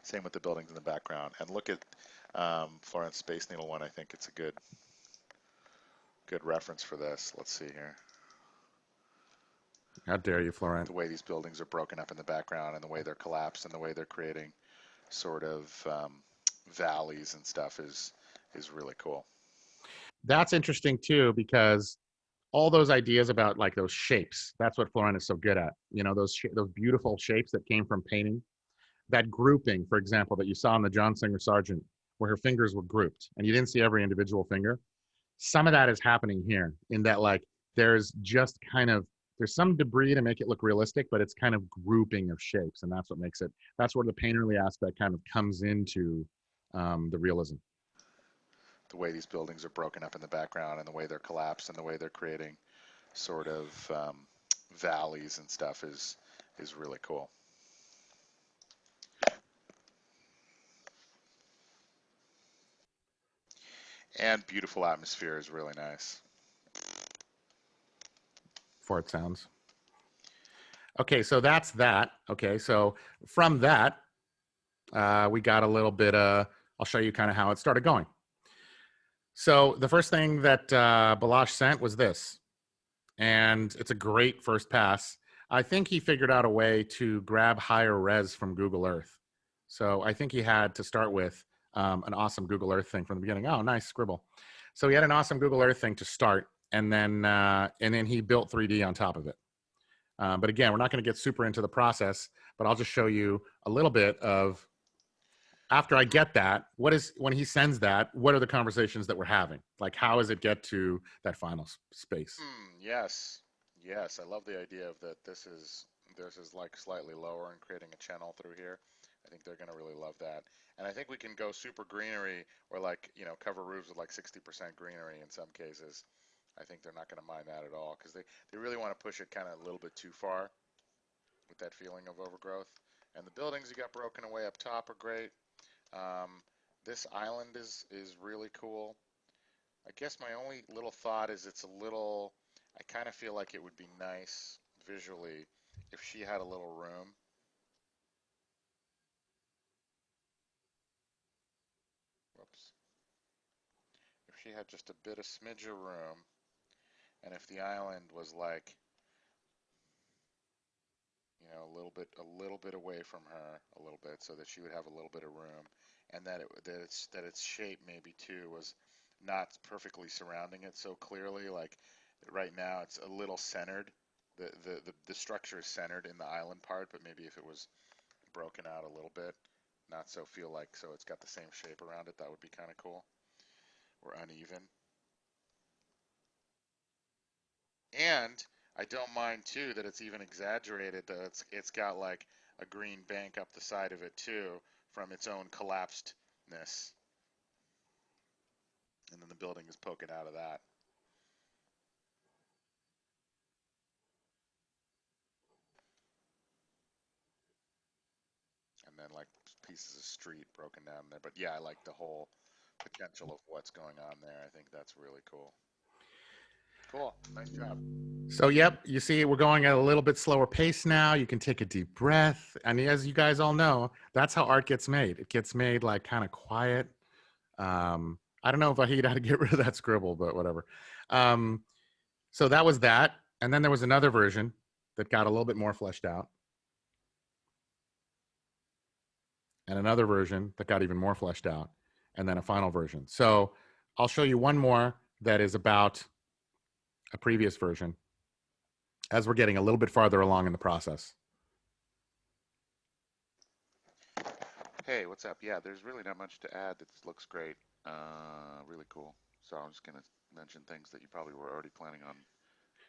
Same with the buildings in the background. And look at Florence Space Needle one. I think it's a good reference for this. Let's see here. How dare you, Florent? The way these buildings are broken up in the background and the way they're collapsed and the way they're creating sort of valleys and stuff is really cool. That's interesting too, because all those ideas about like those shapes, that's what Florent is so good at. You know, those beautiful shapes that came from painting. That grouping, for example, that you saw in the John Singer Sargent, where her fingers were grouped and you didn't see every individual finger. Some of that is happening here in that like there's just kind of there's some debris to make it look realistic, but it's kind of grouping of shapes, and that's what makes it. That's where the painterly aspect kind of comes into the realism. The way these buildings are broken up in the background and the way they're collapsed and the way they're creating sort of valleys and stuff is really cool. And beautiful atmosphere is really nice. Fart sounds. Okay, so that's that. Okay, so from that, we got a little bit. I'll show you kind of how it started going. So the first thing that Balash sent was this, and it's a great first pass. I think he figured out a way to grab higher res from Google Earth. So I think he had to start with an awesome Google Earth thing from the beginning. Oh, nice scribble. So he had an awesome Google Earth thing to start, and then he built 3D on top of it. But again, we're not going to get super into the process, but I'll just show you a little bit of after I get that, when he sends that, what are the conversations that we're having? Like, how does it get to that final space? Yes, yes, I love the idea of that. This is like slightly lower and creating a channel through here. I think they're gonna really love that. And I think we can go super greenery or like, cover roofs with like 60% greenery in some cases. I think they're not gonna mind that at all because they really want to push it kind of a little bit too far with that feeling of overgrowth. And the buildings you got broken away up top are great. Um, this island is really cool. I guess my only little thought is I kind of feel like it would be nice visually if she had a little room. Whoops. If she had just a bit of smidge of room, and if the island was like, a little bit away from her, a little bit, so that she would have a little bit of room, and that its shape maybe too was not perfectly surrounding it so clearly. Like right now, it's a little centered. The structure is centered in the island part, but maybe if it was broken out a little bit, not so feel like so it's got the same shape around it, that would be kind of cool. Or uneven. And I don't mind too that it's even exaggerated that it's got like a green bank up the side of it too from its own collapsedness. And then the building is poking out of that. And then like pieces of street broken down there. But yeah, I like the whole potential of what's going on there. I think that's really cool. Cool. Nice job. So, yep, you see, we're going at a little bit slower pace now. You can take a deep breath. And as you guys all know, that's how art gets made. It gets made like kind of quiet. I don't know if I hate how to get rid of that scribble, but whatever. Um, so that was that. And then there was another version that got a little bit more fleshed out. And another version that got even more fleshed out. And then a final version. So I'll show you one more that is about a previous version as we're getting a little bit farther along in the process. Hey, what's up? Yeah, there's really not much to add. It looks great. Really cool. So I'm just gonna mention things that you probably were already planning on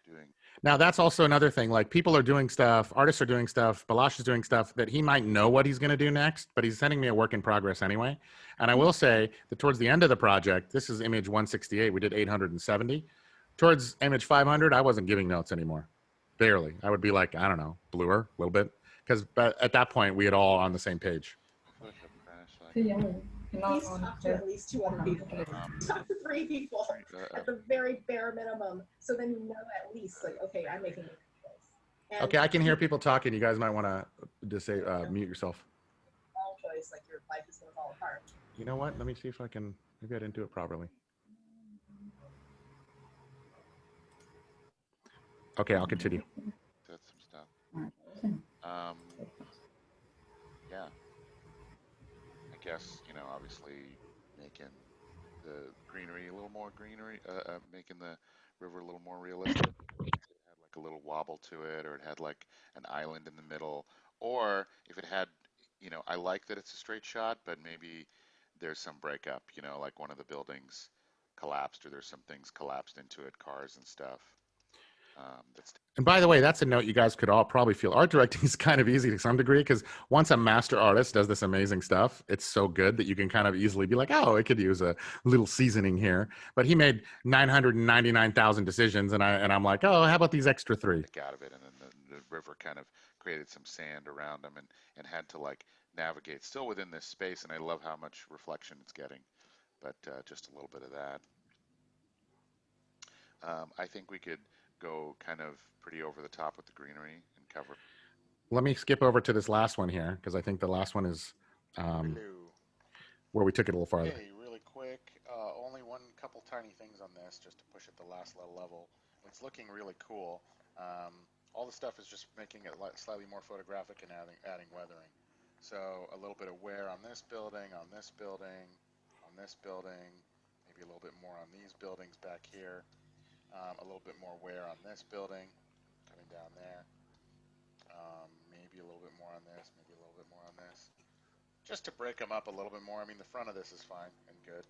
doing. Now, that's also another thing. Like, people are doing stuff, artists are doing stuff, Balash is doing stuff that he might know what he's going to do next, but he's sending me a work in progress anyway. And I will say that towards the end of the project, this is image 168, we did 870. Towards image 500, I wasn't giving notes anymore. Barely. I would be like, I don't know, bluer a little bit. Because at that point, we had all on the same page. Photoshop crash. So Please talk to at least 2 other people. Talk to 3 people at the very bare minimum. So then you know at least, like, okay, I'm making a choice. Okay, I can hear people talking. You guys might want to just say mute yourself. Wrong choice, like your life is going to fall apart. You know what? Let me see if I can. Maybe I didn't do it properly. Okay, I'll continue. that's some stuff. Yeah. I guess, obviously making the greenery a little more greenery, making the river a little more realistic. It had like a little wobble to it, or it had like an island in the middle, or if it had, I like that it's a straight shot, but maybe there's some breakup, like one of the buildings collapsed, or there's some things collapsed into it, cars and stuff. That's And by the way, that's a note you guys could all probably feel. Art directing is kind of easy to some degree because once a master artist does this amazing stuff, it's so good that you can kind of easily be like, oh, it could use a little seasoning here. But he made 999,000 decisions, and I'm like, oh, how about these extra 3? out of it, and then the river kind of created some sand around them, and had to like navigate still within this space. And I love how much reflection it's getting. but just a little bit of that. I think we could go kind of pretty over the top with the greenery and cover. Let me skip over to this last one here, because I think the last one is where we took it a little farther. Okay, really quick. Only one couple tiny things on this just to push it the last little level. It's looking really cool. All the stuff is just making it slightly more photographic and adding weathering. So a little bit of wear on this building, on this building, on this building, maybe a little bit more on these buildings back here. A little bit more wear on this building, coming down there. Maybe a little bit more on this, maybe a little bit more on this. Just to break them up a little bit more. I mean, the front of this is fine and good.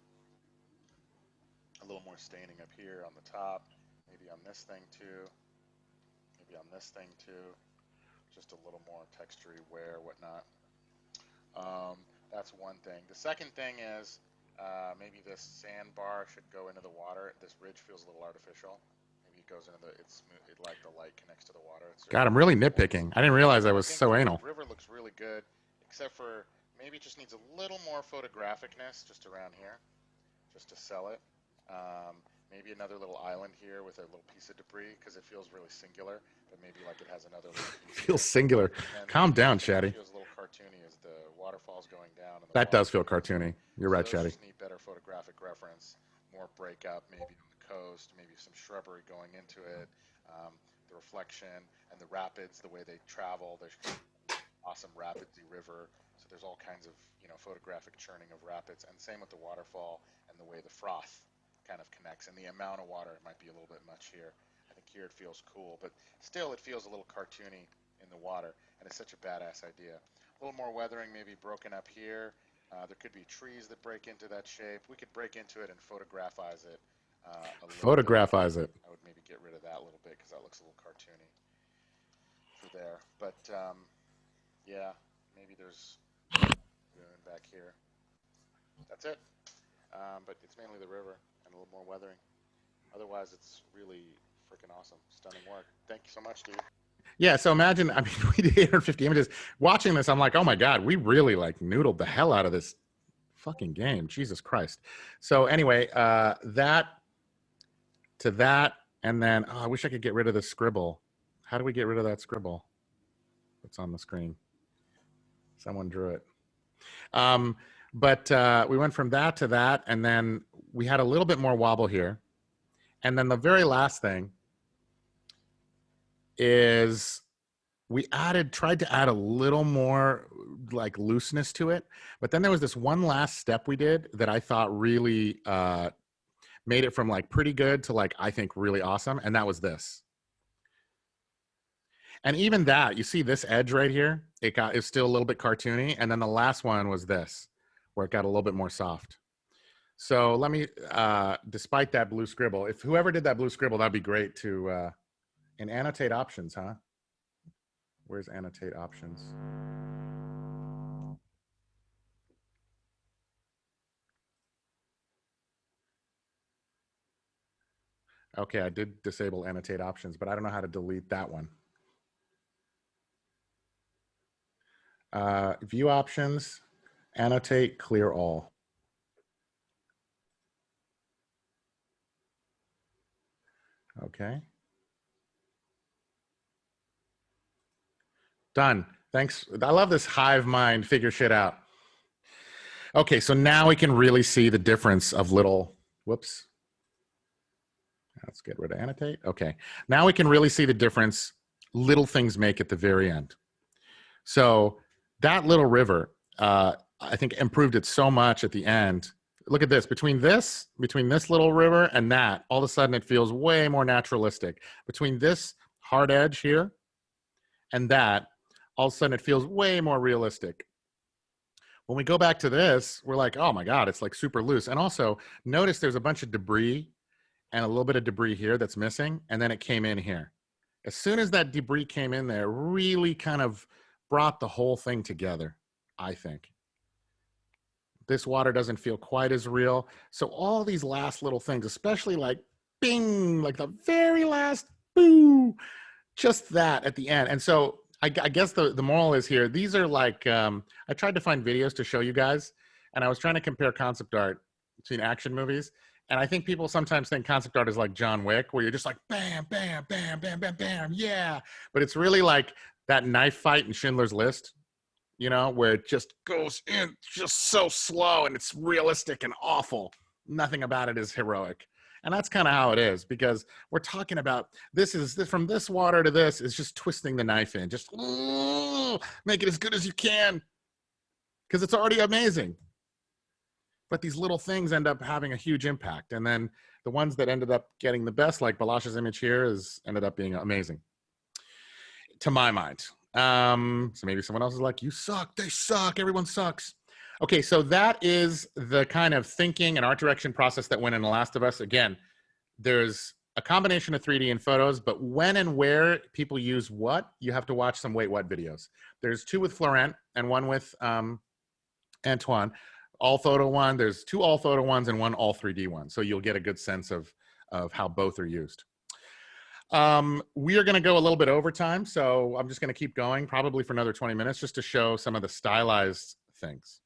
A little more staining up here on the top, maybe on this thing too, maybe on this thing too. Just a little more textury wear, whatnot. That's one thing. The second thing is maybe this sandbar should go into the water. This ridge feels a little artificial. Maybe it goes into the, it's smooth, like the light connects to the water. God, I'm really nitpicking. I didn't realize I was so anal. The river looks really good, except for maybe it just needs a little more photographicness just around here, just to sell it. Maybe another little island here with a little piece of debris, because it feels really singular, but maybe like it has another little piece. Feels singular. Calm down, Shaddy. It feels a little cartoony as the waterfall's going down. And that does feel cartoony. You're right, Shaddy. Just need better photographic reference, more breakup, maybe on the coast, maybe some shrubbery going into it, the reflection and the rapids, the way they travel. There's awesome rapidsy river, so there's all kinds of photographic churning of rapids, and same with the waterfall and the way the froth kind of connects, and the amount of water. It might be a little bit much here. I think here it feels cool, but still it feels a little cartoony in the water, and it's such a badass idea. A little more weathering, maybe broken up here. There could be trees that break into that shape. We could break into it and photographize it. Photographize it. I would maybe get rid of that a little bit because that looks a little cartoony for there. But yeah, maybe there's back here. That's it. But it's mainly the river and a little more weathering. Otherwise, it's really freaking awesome. Stunning work. Thank you so much, Steve. Yeah, so imagine, I mean, we did 850 images. Watching this, I'm like, oh my God, we really like noodled the hell out of this fucking game. Jesus Christ. So anyway, that to that, and then, oh, I wish I could get rid of the scribble. How do we get rid of that scribble that's on the screen? Someone drew it. But we went from that to that, and then we had a little bit more wobble here. And then the very last thing is we tried to add a little more like looseness to it. But then there was this one last step we did that I thought really made it from like pretty good to like, I think really awesome. And that was this. And even that, you see this edge right here, it's still a little bit cartoony. And then the last one was this, where it got a little bit more soft. So let me, despite that blue scribble, if whoever did that blue scribble, that'd be great to, and annotate options, huh? Where's annotate options? Okay, I did disable annotate options, but I don't know how to delete that one. View options, annotate, clear all. Okay. Done. Thanks. I love this hive mind, figure shit out. Okay, so now we can really see the difference of little, whoops. Let's get rid of annotate. Okay, now we can really see the difference little things make at the very end. So that little river, I think improved it so much at the end. Look at this, between this little river and that, all of a sudden it feels way more naturalistic. Between this hard edge here and that, all of a sudden it feels way more realistic. When we go back to this, we're like, oh my God, it's like super loose. And also notice there's a bunch of debris and a little bit of debris here that's missing. And then it came in here. As soon as that debris came in there, really kind of brought the whole thing together, I think. This water doesn't feel quite as real. So all these last little things, especially like bing, like the very last boo, just that at the end. And so I guess the moral is here, these are like, I tried to find videos to show you guys, and I was trying to compare concept art seen action movies. And I think people sometimes think concept art is like John Wick, where you're just like, bam, bam, bam, bam, bam, bam, yeah. But it's really like that knife fight in Schindler's List, you know, where it just goes in just so slow and it's realistic and awful. Nothing about it is heroic. And that's kind of how it is, because we're talking about this from this water to this is just twisting the knife in, just make it as good as you can, because it's already amazing. But these little things end up having a huge impact. And then the ones that ended up getting the best, like Balazs's image here, ended up being amazing, to my mind. So maybe someone else is like, you suck, they suck, everyone sucks. Okay, so that is the kind of thinking and art direction process that went in The Last of Us. Again, there's a combination of 3D and photos, but when and where people use what, you have to watch some Wait What videos. There's 2 with Florent and 1 with Antoine. All photo one, there's 2 all photo ones and 1 all 3D one. So you'll get a good sense of how both are used. We are gonna go a little bit over time, so I'm just gonna keep going probably for another 20 minutes just to show some of the stylized things.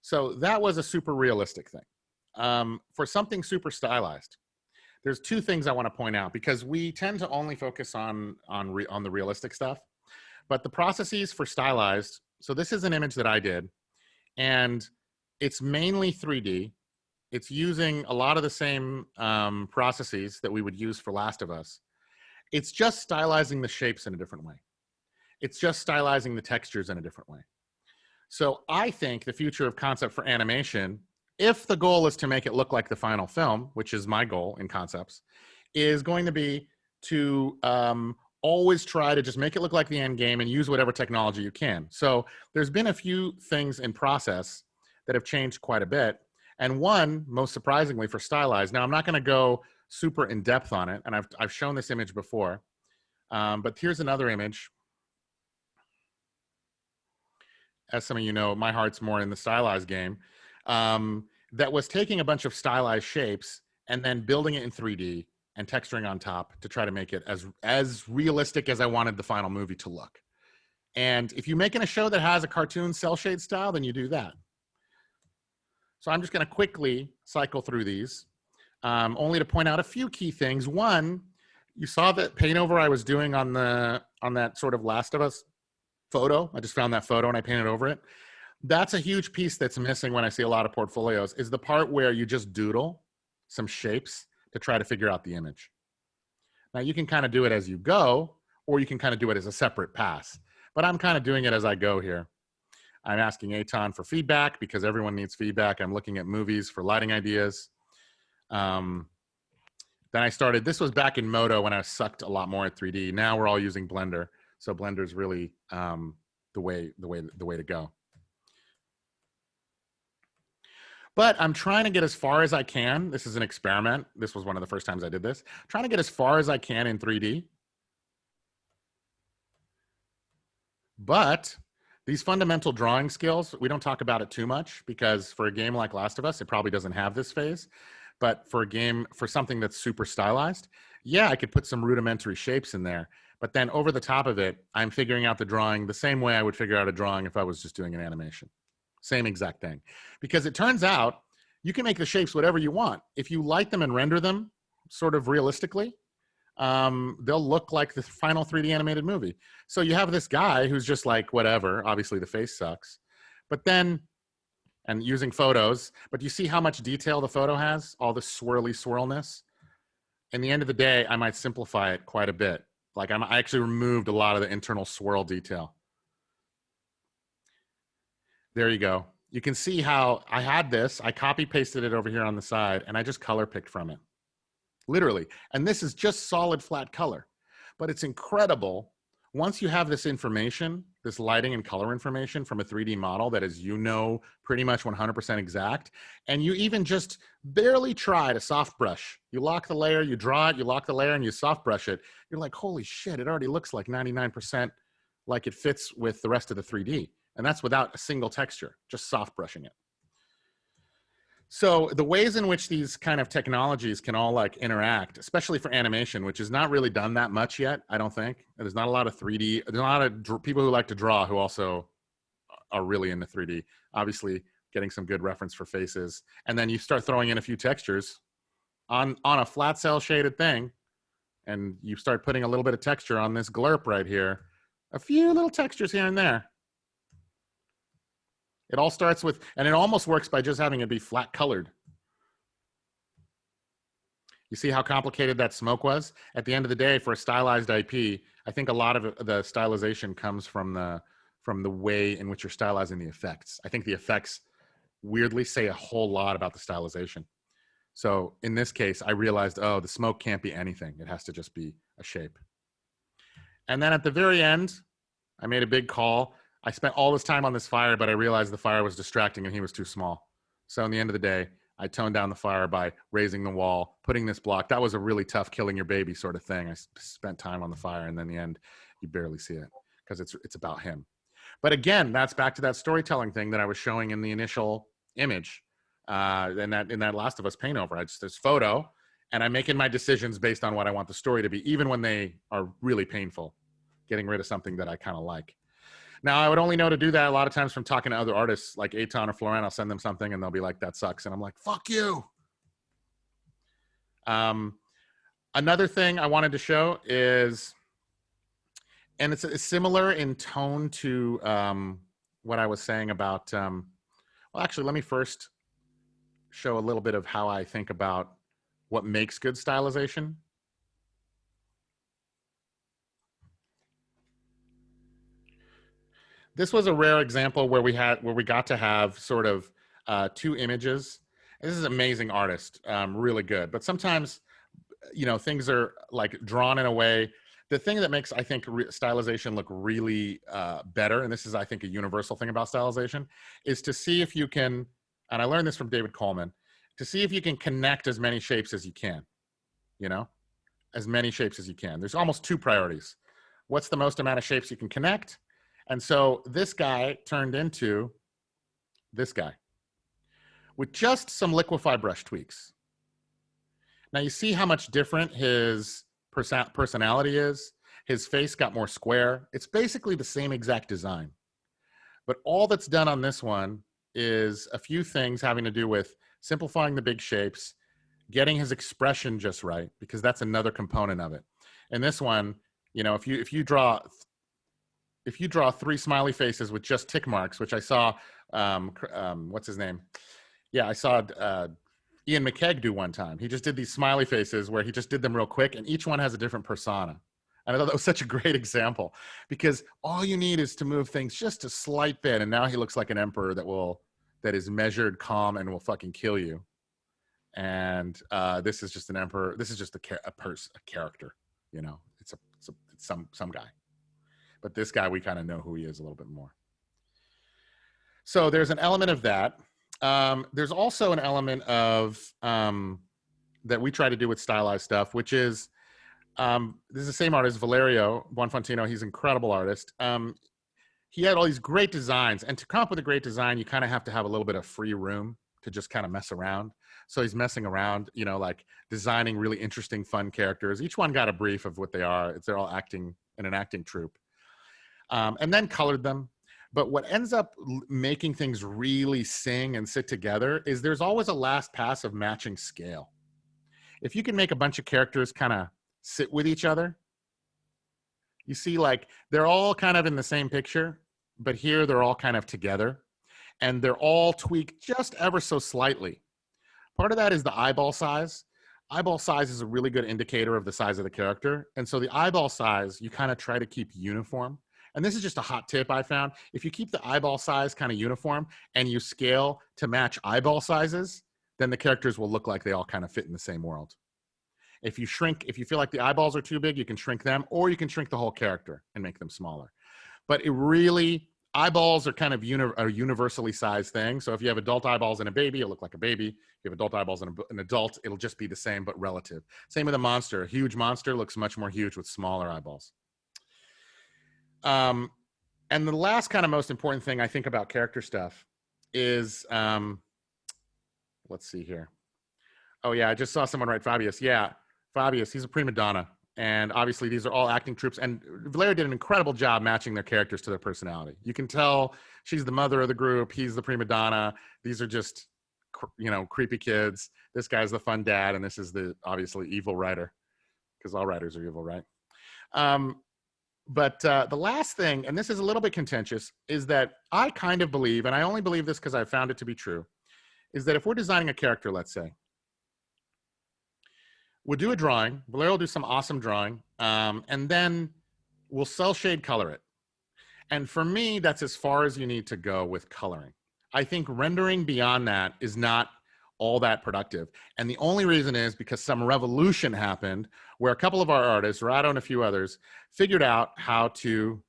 So that was a super realistic thing. For something super stylized, there's 2 things I wanna point out, because we tend to only focus on the realistic stuff, but the processes for stylized, so this is an image that I did, and it's mainly 3D. It's using a lot of the same processes that we would use for Last of Us. It's just stylizing the shapes in a different way. It's just stylizing the textures in a different way. So I think the future of concept for animation, if the goal is to make it look like the final film, which is my goal in concepts, is going to be to always try to just make it look like the end game and use whatever technology you can. So there's been a few things in process that have changed quite a bit. And one, most surprisingly, for stylized. Now, I'm not going to go super in depth on it, and I've shown this image before, but here's another image. As some of you know, my heart's more in the stylized game, that was taking a bunch of stylized shapes and then building it in 3D and texturing on top to try to make it as realistic as I wanted the final movie to look. And if you're making a show that has a cartoon cell shade style, then you do that. So I'm just going to quickly cycle through these, only to point out a few key things. One, you saw that paint over I was doing on that sort of Last of Us photo. I just found that photo and I painted over it. That's a huge piece that's missing when I see a lot of portfolios, is the part where you just doodle some shapes to try to figure out the image. Now you can kind of do it as you go, or you can kind of do it as a separate pass, but I'm kind of doing it as I go here. I'm asking Eitan for feedback because everyone needs feedback. I'm looking at movies for lighting ideas. Then I started, this was back in Moto when I sucked a lot more at 3D. Now we're all using Blender. So Blender's really the way to go. But I'm trying to get as far as I can. This is an experiment. This was one of the first times I did this. Trying to get as far as I can in 3D. But these fundamental drawing skills, we don't talk about it too much because for a game like Last of Us, it probably doesn't have this phase. But for a game, for something that's super stylized, yeah, I could put some rudimentary shapes in there. But then over the top of it, I'm figuring out the drawing the same way I would figure out a drawing if I was just doing an animation. Same exact thing. Because it turns out you can make the shapes whatever you want. If you light them and render them sort of realistically, they'll look like the final 3D animated movie. So you have this guy who's just like, whatever, obviously the face sucks. But then, and using photos, but you see how much detail the photo has? All the swirly swirlness? In the end of the day, I might simplify it quite a bit. Like I actually removed a lot of the internal swirl detail. There you go. You can see how I had this, I copy pasted it over here on the side, and I just color picked from it. Literally. And this is just solid flat color. But it's incredible. Once you have this information, this lighting and color information from a 3D model that is, you know, pretty much 100% exact, and you even just barely try to soft brush. You lock the layer, you draw it, you lock the layer, and you soft brush it. You're like, holy shit, it already looks like 99% like it fits with the rest of the 3D. And that's without a single texture, just soft brushing it. So the ways in which these kind of technologies can all like interact, especially for animation, which is not really done that much yet, I don't think. There's not a lot of 3D, there's not a lot of people who like to draw who also are really into 3D. Obviously, getting some good reference for faces. And then you start throwing in a few textures on a flat cell shaded thing. And you start putting a little bit of texture on this glurp right here. A few little textures here and there. It all starts with, and it almost works by just having it be flat colored. You see how complicated that smoke was? At the end of the day, for a stylized IP, I think a lot of the stylization comes from the way in which you're stylizing the effects. I think the effects weirdly say a whole lot about the stylization. So in this case, I realized, oh, the smoke can't be anything. It has to just be a shape. And then at the very end, I made a big call. I spent all this time on this fire, but I realized the fire was distracting and he was too small. So in the end of the day, I toned down the fire by raising the wall, putting this block. That was a really tough killing your baby sort of thing. I spent time on the fire, and then in the end, you barely see it because it's about him. But again, that's back to that storytelling thing that I was showing in the initial image, in that Last of Us paint over. I just this photo, and I'm making my decisions based on what I want the story to be, even when they are really painful, getting rid of something that I kind of like. Now, I would only know to do that a lot of times from talking to other artists like Eitan or Florent. I'll send them something and they'll be like, that sucks. And I'm like, fuck you. Another thing I wanted to show is, and it's similar in tone to what I was saying about, well, actually, let me first show a little bit of how I think about what makes good stylization. This was a rare example where we got to have sort of two images. This is an amazing artist, really good. But sometimes, you know, things are like drawn in a way. The thing that makes, I think, stylization look really better, and this is, I think, a universal thing about stylization, is to see if you can, and I learned this from David Coleman, to see if you can connect as many shapes as you can, you know, as many shapes as you can. There's almost two priorities. What's the most amount of shapes you can connect? And so this guy turned into this guy with just some liquify brush tweaks. Now you see how much different his personality is. His face got more square. It's basically the same exact design. But all that's done on this one is a few things having to do with simplifying the big shapes, getting his expression just right, because that's another component of it. And this one, you know, if you draw three smiley faces with just tick marks, which I saw, what's his name? Yeah, I saw Ian McKegg do one time. He just did these smiley faces where he just did them real quick, and each one has a different persona. And I thought that was such a great example, because all you need is to move things just a slight bit, and now he looks like an emperor that is measured, calm, and will fucking kill you. And this is just an emperor. This is just a character. You know, it's some guy. But this guy, we kind of know who he is a little bit more. So there's an element of that. There's also an element of that we try to do with stylized stuff, which is, this is the same artist, Valerio Buonfantino. He's an incredible artist. He had all these great designs. And to come up with a great design, you kind of have to have a little bit of free room to just kind of mess around. So he's messing around, you know, like designing really interesting, fun characters. Each one got a brief of what they are. They're all acting in an acting troupe. And then colored them. But what ends up making things really sing and sit together is there's always a last pass of matching scale. If you can make a bunch of characters kind of sit with each other, you see, like, they're all kind of in the same picture, but here they're all kind of together, and they're all tweaked just ever so slightly. Part of that is the eyeball size. Eyeball size is a really good indicator of the size of the character. And so the eyeball size, you kind of try to keep uniform. And this is just a hot tip I found. If you keep the eyeball size kind of uniform and you scale to match eyeball sizes, then the characters will look like they all kind of fit in the same world. If you feel like the eyeballs are too big, you can shrink them, or you can shrink the whole character and make them smaller. But eyeballs are kind of a universally sized thing. So if you have adult eyeballs in a baby, it'll look like a baby. If you have adult eyeballs in an adult, it'll just be the same, but relative. Same with a monster. A huge monster looks much more huge with smaller eyeballs. And the last kind of most important thing I think about character stuff is, let's see here. Oh yeah, I just saw someone write Fabius. Yeah, Fabius, he's a prima donna. And obviously these are all acting troops. And Valeria did an incredible job matching their characters to their personality. You can tell she's the mother of the group. He's the prima donna. These are just, you know, creepy kids. This guy's the fun dad. And this is the obviously evil writer, because all writers are evil, right? But the last thing, and this is a little bit contentious, is that I kind of believe, and I only believe this because I found it to be true, is that if we're designing a character, let's say, we'll do a drawing, Valeria will do some awesome drawing, and then we'll cell shade color it. And for me, that's as far as you need to go with coloring. I think rendering beyond that is not all that productive. And the only reason is because some revolution happened where a couple of our artists, Rado and a few others, figured out how to,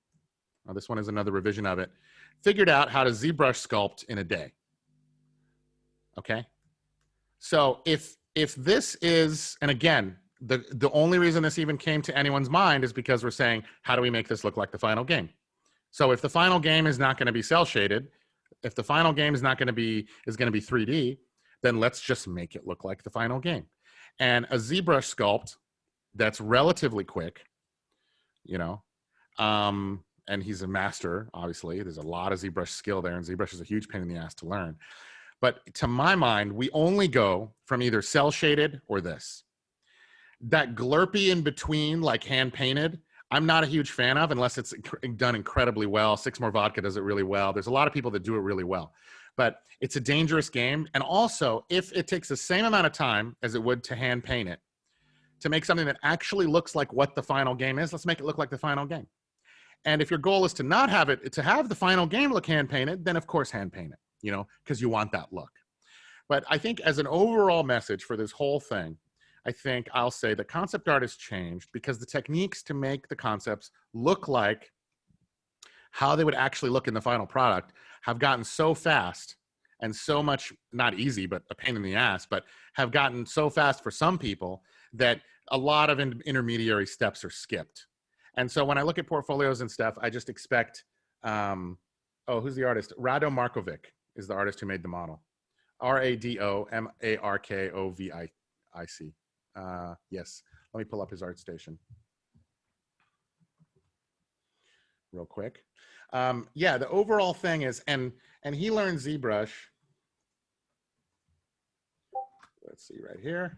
oh, this one is another revision of it, figured out how to ZBrush sculpt in a day. Okay? So if this is, and again, the only reason this even came to anyone's mind is because we're saying, how do we make this look like the final game? So if the final game is not going to be cell shaded, if the final game is not going to be, is going to be 3D, then let's just make it look like the final game. And a ZBrush sculpt that's relatively quick, you know, and he's a master, obviously. There's a lot of ZBrush skill there, and ZBrush is a huge pain in the ass to learn. But to my mind, we only go from either cell shaded or this. That glurpy in between, like hand painted, I'm not a huge fan of unless it's done incredibly well. Six More Vodka does it really well. There's a lot of people that do it really well. But it's a dangerous game. And also, if it takes the same amount of time as it would to hand paint it, to make something that actually looks like what the final game is, let's make it look like the final game. And if your goal is to not have it, to have the final game look hand painted, then of course hand paint it, you know, because you want that look. But I think as an overall message for this whole thing, I think I'll say that concept art has changed because the techniques to make the concepts look like how they would actually look in the final product have gotten so fast and so much, not easy, but a pain in the ass, but have gotten so fast for some people that a lot of intermediary steps are skipped. And so when I look at portfolios and stuff, I just expect, oh, who's the artist? Rado Markovic is the artist who made the model. R-A-D-O-M-A-R-K-O-V-I-C. Yes, let me pull up his art station real quick. Yeah, the overall thing is, and he learned ZBrush. Let's see right here.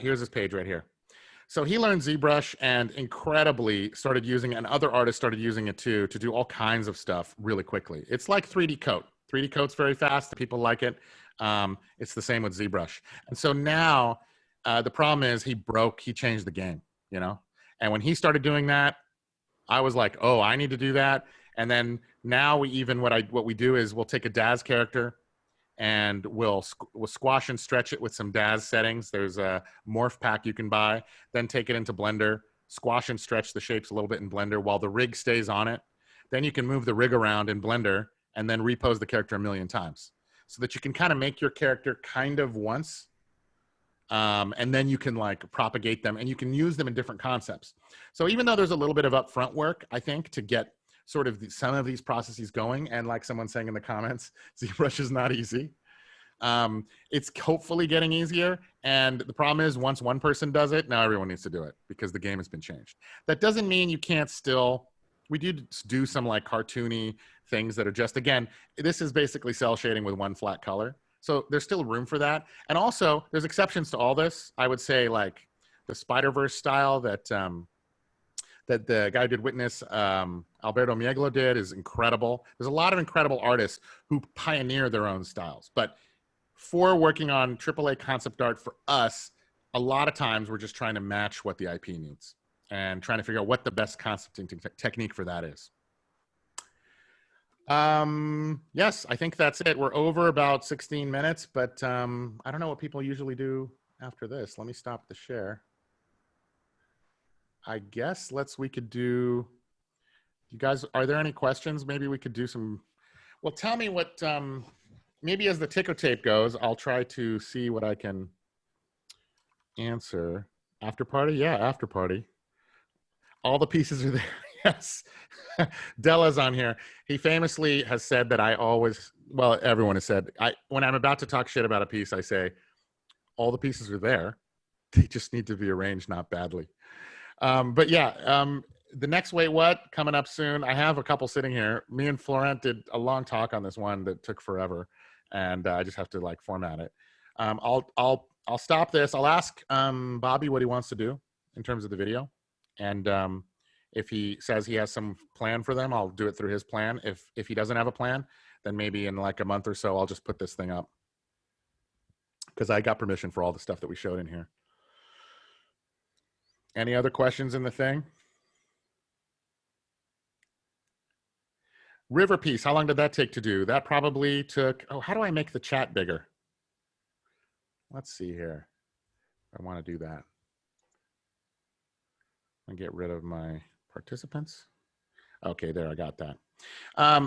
Here's his page right here. So he learned ZBrush and incredibly started using it, and other artists started using it too, to do all kinds of stuff really quickly. It's like 3D Coat. 3D Coat's very fast. People like it. It's the same with ZBrush. And so now the problem is he changed the game, you know? And when he started doing that, I was like, oh, I need to do that. And then now what we do is we'll take a Daz character and we'll squash and stretch it with some Daz settings. There's a morph pack you can buy, then take it into Blender, squash and stretch the shapes a little bit in Blender while the rig stays on it. Then you can move the rig around in Blender and then repose the character a million times so that you can kind of make your character kind of once. And then you can like propagate them and you can use them in different concepts. So even though there's a little bit of upfront work, I think, to get sort of some of these processes going, and like someone saying in the comments, ZBrush is not easy. It's hopefully getting easier. And the problem is once one person does it, now everyone needs to do it because the game has been changed. That doesn't mean you can't still, we do some like cartoony things that are just, again, this is basically cell shading with one flat color. So there's still room for that. And also there's exceptions to all this. I would say like the Spider-Verse style that the guy who did Witness, Alberto Mieglo did is incredible. There's a lot of incredible artists who pioneer their own styles. But for working on AAA concept art for us, a lot of times we're just trying to match what the IP needs and trying to figure out what the best concepting technique for that is. Yes, I think that's it. We're over about 16 minutes, but I don't know what people usually do after this. Let me stop the share. I guess we could do, you guys, are there any questions? Maybe we could do some, well, tell me what, maybe as the ticker tape goes, I'll try to see what I can answer. After party? Yeah, after party. All the pieces are there. Yes. Della's on here. He famously has said that I always well, everyone has said, when I'm about to talk shit about a piece, I say, all the pieces are there. They just need to be arranged, not badly. But yeah, the next Wait What coming up soon. I have a couple sitting here. Me and Florent did a long talk on this one that took forever, and I just have to like format it. I'll stop this. I'll ask Bobby what he wants to do in terms of the video, and if he says he has some plan for them, I'll do it through his plan. If he doesn't have a plan, then maybe in like a month or so, I'll just put this thing up because I got permission for all the stuff that we showed in here. Any other questions in the thing? River piece, how long did that take to do? That probably took, oh, how do I make the chat bigger? Let's see here. I want to do that. And get rid of my participants. Okay, there, I got that.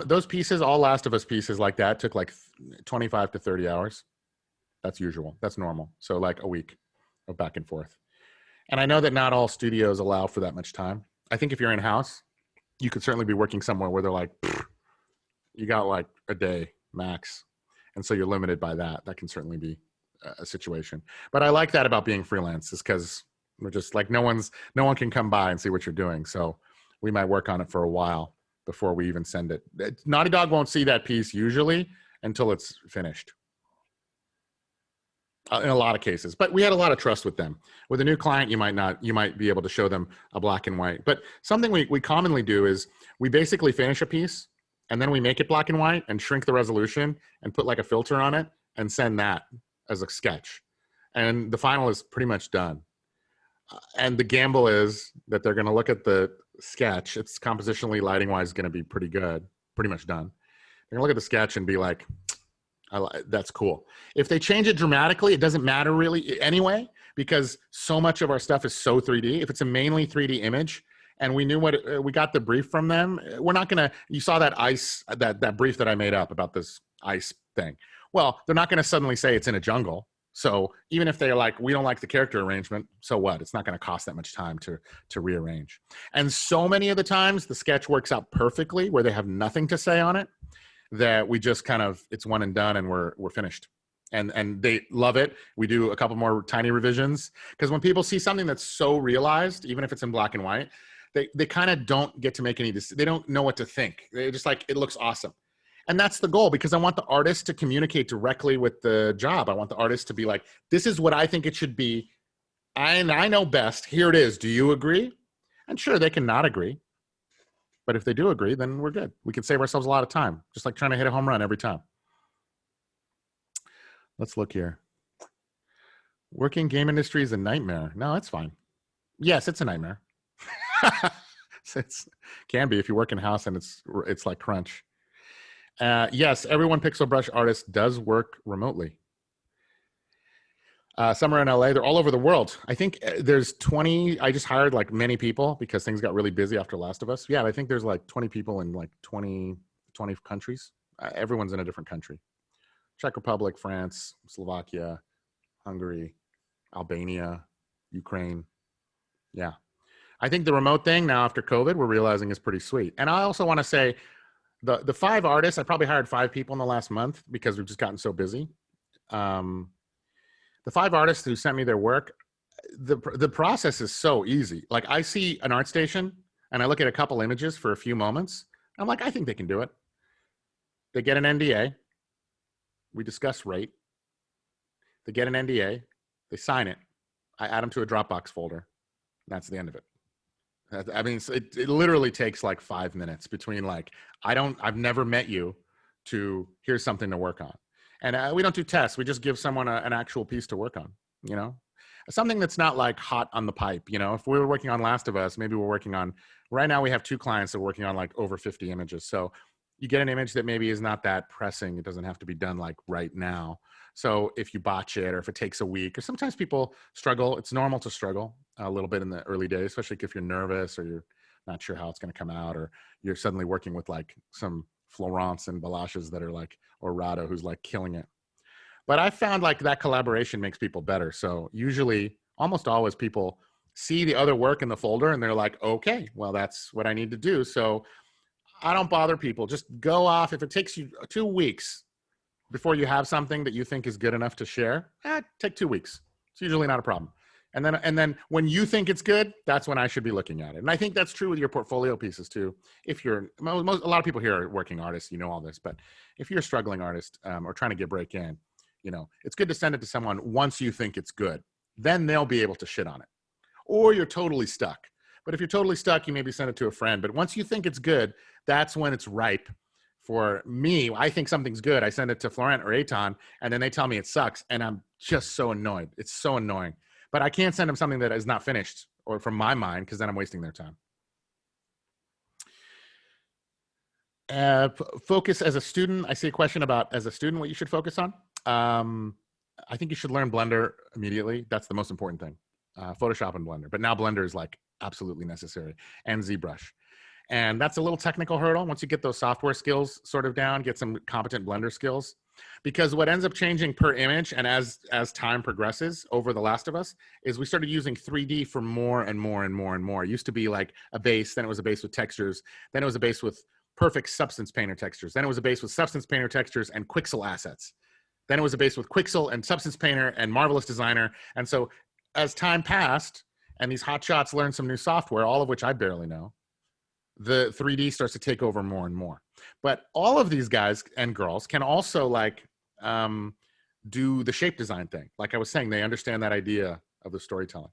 Those pieces, all Last of Us pieces like that took like 25 to 30 hours. That's usual, that's normal. So like a week of back and forth. And I know that not all studios allow for that much time. I think if you're in-house, you could certainly be working somewhere where they're like, you got like a day max. And so you're limited by that. That can certainly be a situation. But I like that about being freelance, is because we're just like, no one can come by and see what you're doing. So we might work on it for a while before we even send it. Naughty Dog won't see that piece usually until it's finished. In a lot of cases, but we had a lot of trust with them. With a new client, you might be able to show them a black and white. But something we commonly do is we basically finish a piece and then we make it black and white and shrink the resolution and put like a filter on it and send that as a sketch. And the final is pretty much done. And the gamble is that they're going to look at the sketch. It's compositionally, lighting wise, going to be pretty good, pretty much done. They're going to look at the sketch and be like, that's cool. If they change it dramatically, it doesn't matter really anyway, because so much of our stuff is so 3D. If it's a mainly 3D image and we knew we got the brief from them, we're not gonna, you saw that ice, that brief that I made up about this ice thing. Well, they're not gonna suddenly say it's in a jungle. So even if they're like, we don't like the character arrangement, so what? It's not gonna cost that much time to rearrange. And so many of the times the sketch works out perfectly where they have nothing to say on it, that we just kind of, it's one and done and we're finished. And they love it. We do a couple more tiny revisions, because when people see something that's so realized, even if it's in black and white, they kind of don't get to make any, they don't know what to think. They're just like, it looks awesome. And that's the goal, because I want the artist to communicate directly with the job. I want the artist to be like, this is what I think it should be. And I know best, here it is. Do you agree? And sure, they can not agree. But if they do agree, then we're good. We can save ourselves a lot of time, just like trying to hit a home run every time. Let's look here. Working game industry is a nightmare. No, it's fine. Yes, it's a nightmare. It can be if you work in house and it's like crunch. Yes, everyone pixel brush artist does work remotely. Some are in LA. They're all over the world. I think there's 20. I just hired like many people because things got really busy after Last of Us. Yeah, I think there's like 20 people in like 20 countries. Everyone's in a different country. Czech Republic, France, Slovakia, Hungary, Albania, Ukraine. Yeah. I think the remote thing now after COVID, we're realizing is pretty sweet. And I also want to say the 5 artists, I probably hired 5 people in the last month because we've just gotten so busy. The 5 artists who sent me their work, the process is so easy. Like I see an art station and I look at a couple images for a few moments. I'm like, I think they can do it. They get an NDA. We discuss rate. They get an NDA. They sign it. I add them to a Dropbox folder. That's the end of it. I mean, it literally takes like 5 minutes between like, I've never met you to here's something to work on. And we don't do tests. We just give someone an actual piece to work on, you know, something that's not like hot on the pipe. You know, if we were working on Last of Us, maybe we're working on, right now we have 2 clients that are working on like over 50 images. So you get an image that maybe is not that pressing. It doesn't have to be done like right now. So if you botch it or if it takes a week, or sometimes people struggle, it's normal to struggle a little bit in the early days, especially if you're nervous or you're not sure how it's going to come out, or you're suddenly working with like some Florence and Balashes that are like, or Rado who's like killing it. But I found like that collaboration makes people better. So usually, almost always, people see the other work in the folder and they're like, okay, well, that's what I need to do. So I don't bother people. Just go off. If it takes you 2 weeks, before you have something that you think is good enough to share, take 2 weeks. It's usually not a problem. And then when you think it's good, that's when I should be looking at it. And I think that's true with your portfolio pieces too. If you're a lot of people here are working artists, you know all this, but if you're a struggling artist or trying to get break in, you know, it's good to send it to someone once you think it's good. Then they'll be able to shit on it. Or you're totally stuck. But if you're totally stuck, you maybe send it to a friend. But once you think it's good, that's when it's ripe. For me, I think something's good. I send it to Florent or Eitan, and then they tell me it sucks, and I'm just so annoyed. It's so annoying. But I can't send them something that is not finished or from my mind, because then I'm wasting their time. Focus as a student. I see a question about as a student what you should focus on. I think you should learn Blender immediately. That's the most important thing. Photoshop and Blender. But now Blender is like absolutely necessary, and ZBrush. And that's a little technical hurdle. Once you get those software skills sort of down, get some competent Blender skills. Because what ends up changing per image and as time progresses over The Last of Us is we started using 3D for more and more and more and more. It used to be like a base, then it was a base with textures, then it was a base with perfect Substance Painter textures, then it was a base with Substance Painter textures and Quixel assets. Then it was a base with Quixel and Substance Painter and Marvelous Designer. And so as time passed and these hotshots learned some new software, all of which I barely know, the 3D starts to take over more and more. But all of these guys and girls can also like do the shape design thing. Like I was saying, they understand that idea of the storytelling,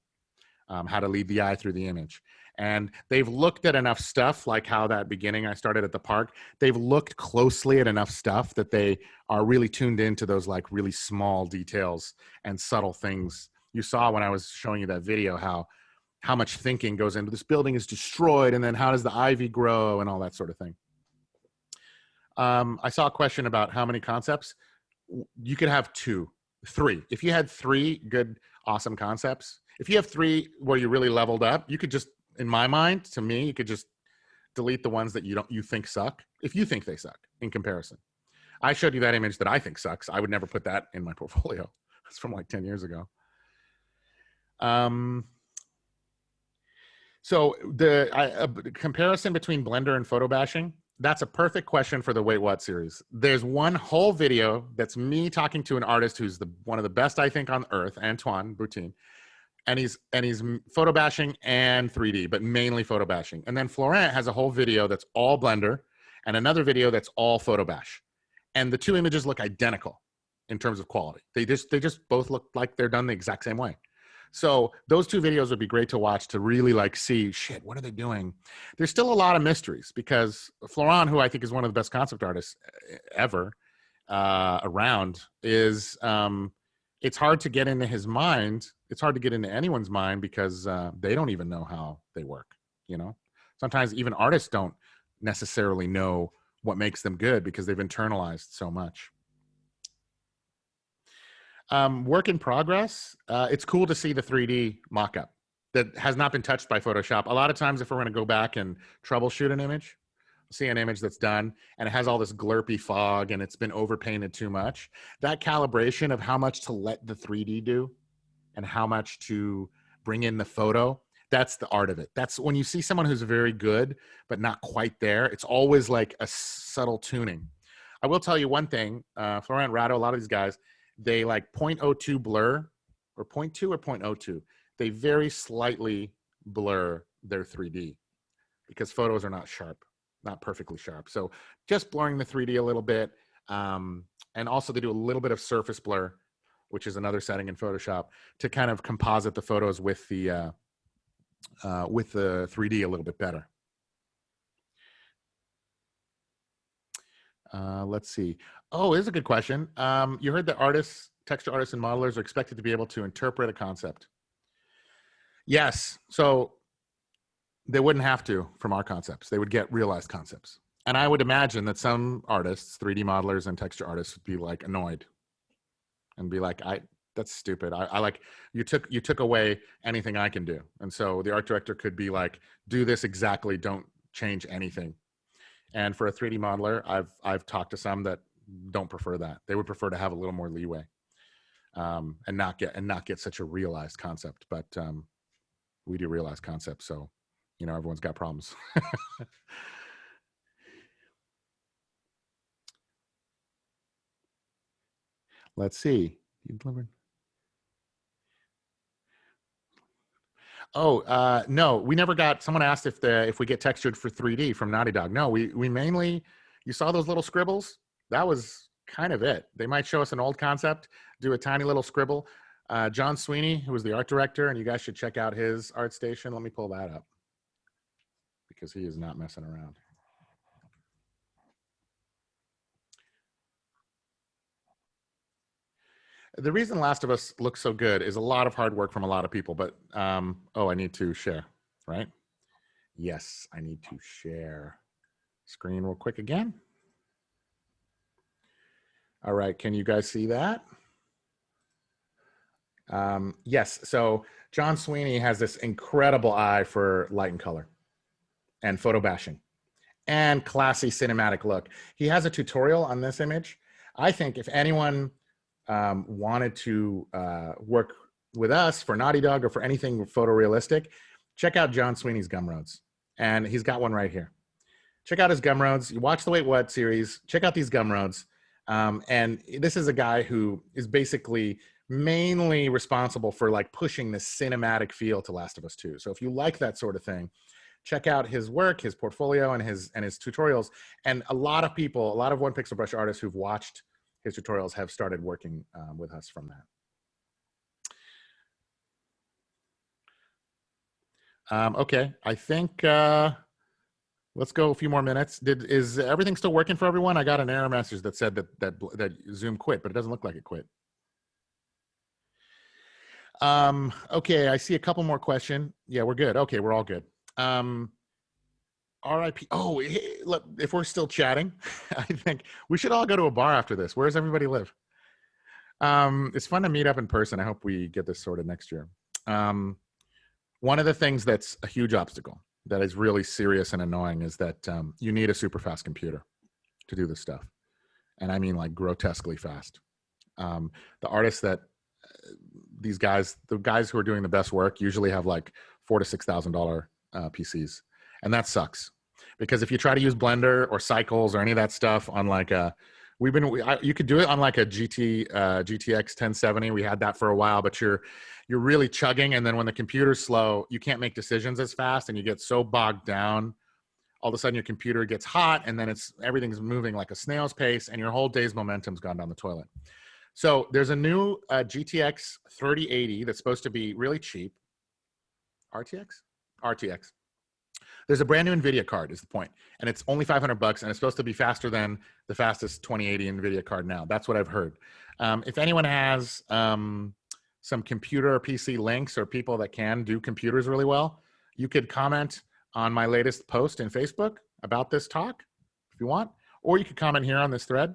how to lead the eye through the image. And they've looked at enough stuff, like how that beginning I started at the park, they've looked closely at enough stuff that they are really tuned into those like really small details and subtle things. You saw when I was showing you that video, how much thinking goes into this building is destroyed, and then how does the ivy grow and all that sort of thing. I saw a question about how many concepts. You could have 2, 3. If you had 3 good, awesome concepts, if you have 3 where you really leveled up, you could just, in my mind, to me, you could just delete the ones that you think suck, if you think they suck in comparison. I showed you that image that I think sucks. I would never put that in my portfolio. It's from like 10 years ago. So the comparison between Blender and photo bashing, that's a perfect question for the Wait What series. There's one whole video that's me talking to an artist who's one of the best, I think, on earth, Antoine Boutine. And he's photo bashing and 3D, but mainly photo bashing. And then Florent has a whole video that's all Blender and another video that's all photo bash. And the 2 images look identical in terms of quality. They just both look like they're done the exact same way. So those 2 videos would be great to watch to really like see, shit, what are they doing? There's still a lot of mysteries because Florent, who I think is one of the best concept artists ever around, is it's hard to get into his mind. It's hard to get into anyone's mind because they don't even know how they work, you know? Sometimes even artists don't necessarily know what makes them good because they've internalized so much. Work in progress. It's cool to see the 3D mock-up that has not been touched by Photoshop. A lot of times if we're going to go back and troubleshoot an image, see an image that's done and it has all this glurpy fog and it's been overpainted too much, that calibration of how much to let the 3D do and how much to bring in the photo, that's the art of it. That's when you see someone who's very good but not quite there, it's always like a subtle tuning. I will tell you one thing, Florent, Rado, a lot of these guys, they like 0.02 blur or 0.2 or 0.02. They very slightly blur their 3D because photos are not sharp, not perfectly sharp. So just blurring the 3D a little bit. And also they do a little bit of surface blur, which is another setting in Photoshop to kind of composite the photos with the 3D a little bit better. Let's see. Oh, here's a good question. You heard that artists, texture artists and modelers are expected to be able to interpret a concept. Yes. So they wouldn't have to from our concepts. They would get realized concepts. And I would imagine that some artists, 3D modelers and texture artists would be like annoyed and be like, that's stupid. I like, you took away anything I can do. And so the art director could be like, do this exactly. Don't change anything. And for a 3D modeler, I've talked to some that don't prefer that. They would prefer to have a little more leeway and not get such a realized concept. But we do realized concepts, so you know everyone's got problems. Let's see. You delivered. Oh, no, we never got, someone asked if we get textured for 3D from Naughty Dog. No, we mainly, you saw those little scribbles? That was kind of it. They might show us an old concept, do a tiny little scribble. John Sweeney, who was the art director, and you guys should check out his art station. Let me pull that up because he is not messing around. The reason Last of Us looks so good is a lot of hard work from a lot of people, but, oh, I need to share, right? Yes, I need to share screen real quick again. All right, can you guys see that? Yes, so John Sweeney has this incredible eye for light and color and photo bashing and classy cinematic look. He has a tutorial on this image. I think if anyone wanted to work with us for Naughty Dog or for anything photorealistic, check out John Sweeney's Gumroads. And he's got one right here. Check out his Gumroads. You watch the Wait What series, check out these Gumroads. And this is a guy who is basically mainly responsible for like pushing the cinematic feel to Last of Us 2. So if you like that sort of thing, check out his work, his portfolio, and his tutorials. And a lot of people, a lot of one pixel brush artists who've watched his tutorials have started working with us from that. Okay, I think let's go a few more minutes. Is everything still working for everyone? I got an error message that said that Zoom quit, but it doesn't look like it quit. Okay, I see a couple more questions. Yeah, we're good. Okay, we're all good. RIP. Oh, look, if we're still chatting, I think we should all go to a bar after this. Where does everybody live? It's fun to meet up in person. I hope we get this sorted next year. One of the things that's a huge obstacle that is really serious and annoying is that you need a super fast computer to do this stuff. And I mean like grotesquely fast. The artists that the guys who are doing the best work usually have like $4,000 to $6,000 PCs. And that sucks because if you try to use Blender or Cycles or any of that stuff on like a, you could do it on like a GTX 1070. We had that for a while, but you're really chugging. And then when the computer's slow, you can't make decisions as fast and you get so bogged down. All of a sudden your computer gets hot and then everything's moving like a snail's pace and your whole day's momentum's gone down the toilet. So there's a new GTX 3080 that's supposed to be really cheap. RTX. There's a brand new NVIDIA card is the point. And it's only $500 and it's supposed to be faster than the fastest 2080 NVIDIA card now. That's what I've heard. If anyone has some computer or PC links or people that can do computers really well, you could comment on my latest post in Facebook about this talk if you want, or you could comment here on this thread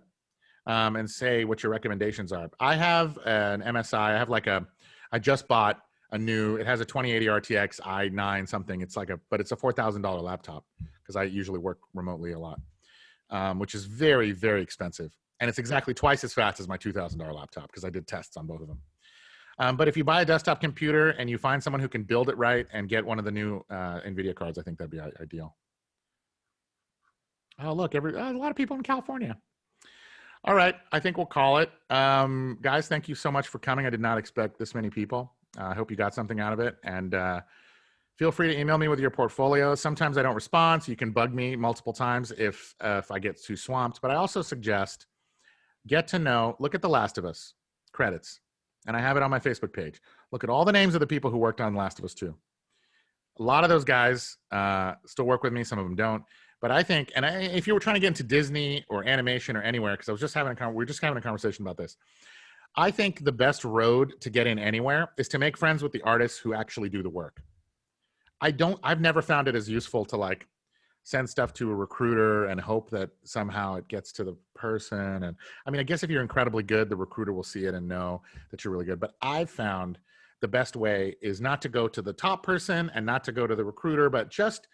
and say what your recommendations are. I have an MSI. I just bought a new, it has a 2080 RTX i9 something. But it's a $4,000 laptop because I usually work remotely a lot, which is very, very expensive. And it's exactly twice as fast as my $2,000 laptop because I did tests on both of them. But if you buy a desktop computer and you find someone who can build it right and get one of the new NVIDIA cards, I think that'd be ideal. Oh, look, a lot of people in California. All right, I think we'll call it. Guys, thank you so much for coming. I did not expect this many people. I hope you got something out of it. And feel free to email me with your portfolio. Sometimes I don't respond, so you can bug me multiple times if I get too swamped. But I also suggest get to know, look at The Last of Us credits. And I have it on my Facebook page. Look at all the names of the people who worked on Last of Us 2. A lot of those guys still work with me. Some of them don't. But I think, and if you were trying to get into Disney or animation or anywhere, because we were just having a conversation about this. I think the best road to get in anywhere is to make friends with the artists who actually do the work. I've never found it as useful to like send stuff to a recruiter and hope that somehow it gets to the person. And I mean, I guess if you're incredibly good, the recruiter will see it and know that you're really good. But I've found the best way is not to go to the top person and not to go to the recruiter, but just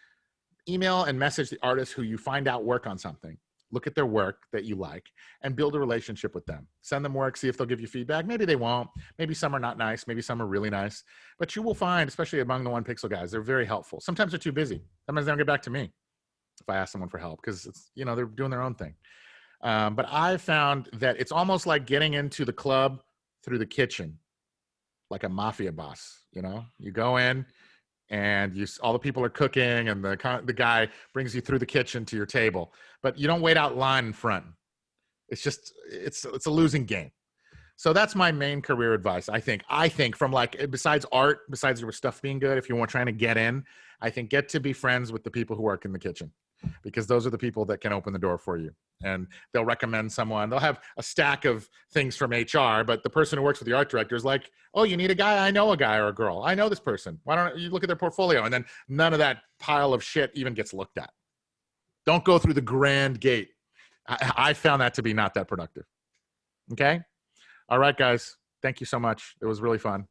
email and message the artist who you find out work on something. Look at their work that you like and build a relationship with them. Send them work, see if they'll give you feedback. Maybe they won't. Maybe some are not nice. Maybe some are really nice. But you will find, especially among the one pixel guys, they're very helpful. Sometimes they're too busy. Sometimes they don't get back to me if I ask someone for help because it's, they're doing their own thing. But I found that it's almost like getting into the club through the kitchen, like a mafia boss. You know, you go in and all the people are cooking, and the guy brings you through the kitchen to your table, but you don't wait out line in front. It's just it's a losing game. So that's my main career advice. I think from like, besides art, besides your stuff being good, if you want trying to get in, I think get to be friends with the people who work in the kitchen, because those are the people that can open the door for you. And they'll recommend someone. They'll have a stack of things from HR, but the person who works with the art director is like, oh, you need a guy? I know a guy or a girl. I know this person. Why don't you look at their portfolio? And then none of that pile of shit even gets looked at. Don't go through the grand gate. I found that to be not that productive. Okay? All right, guys. Thank you so much. It was really fun.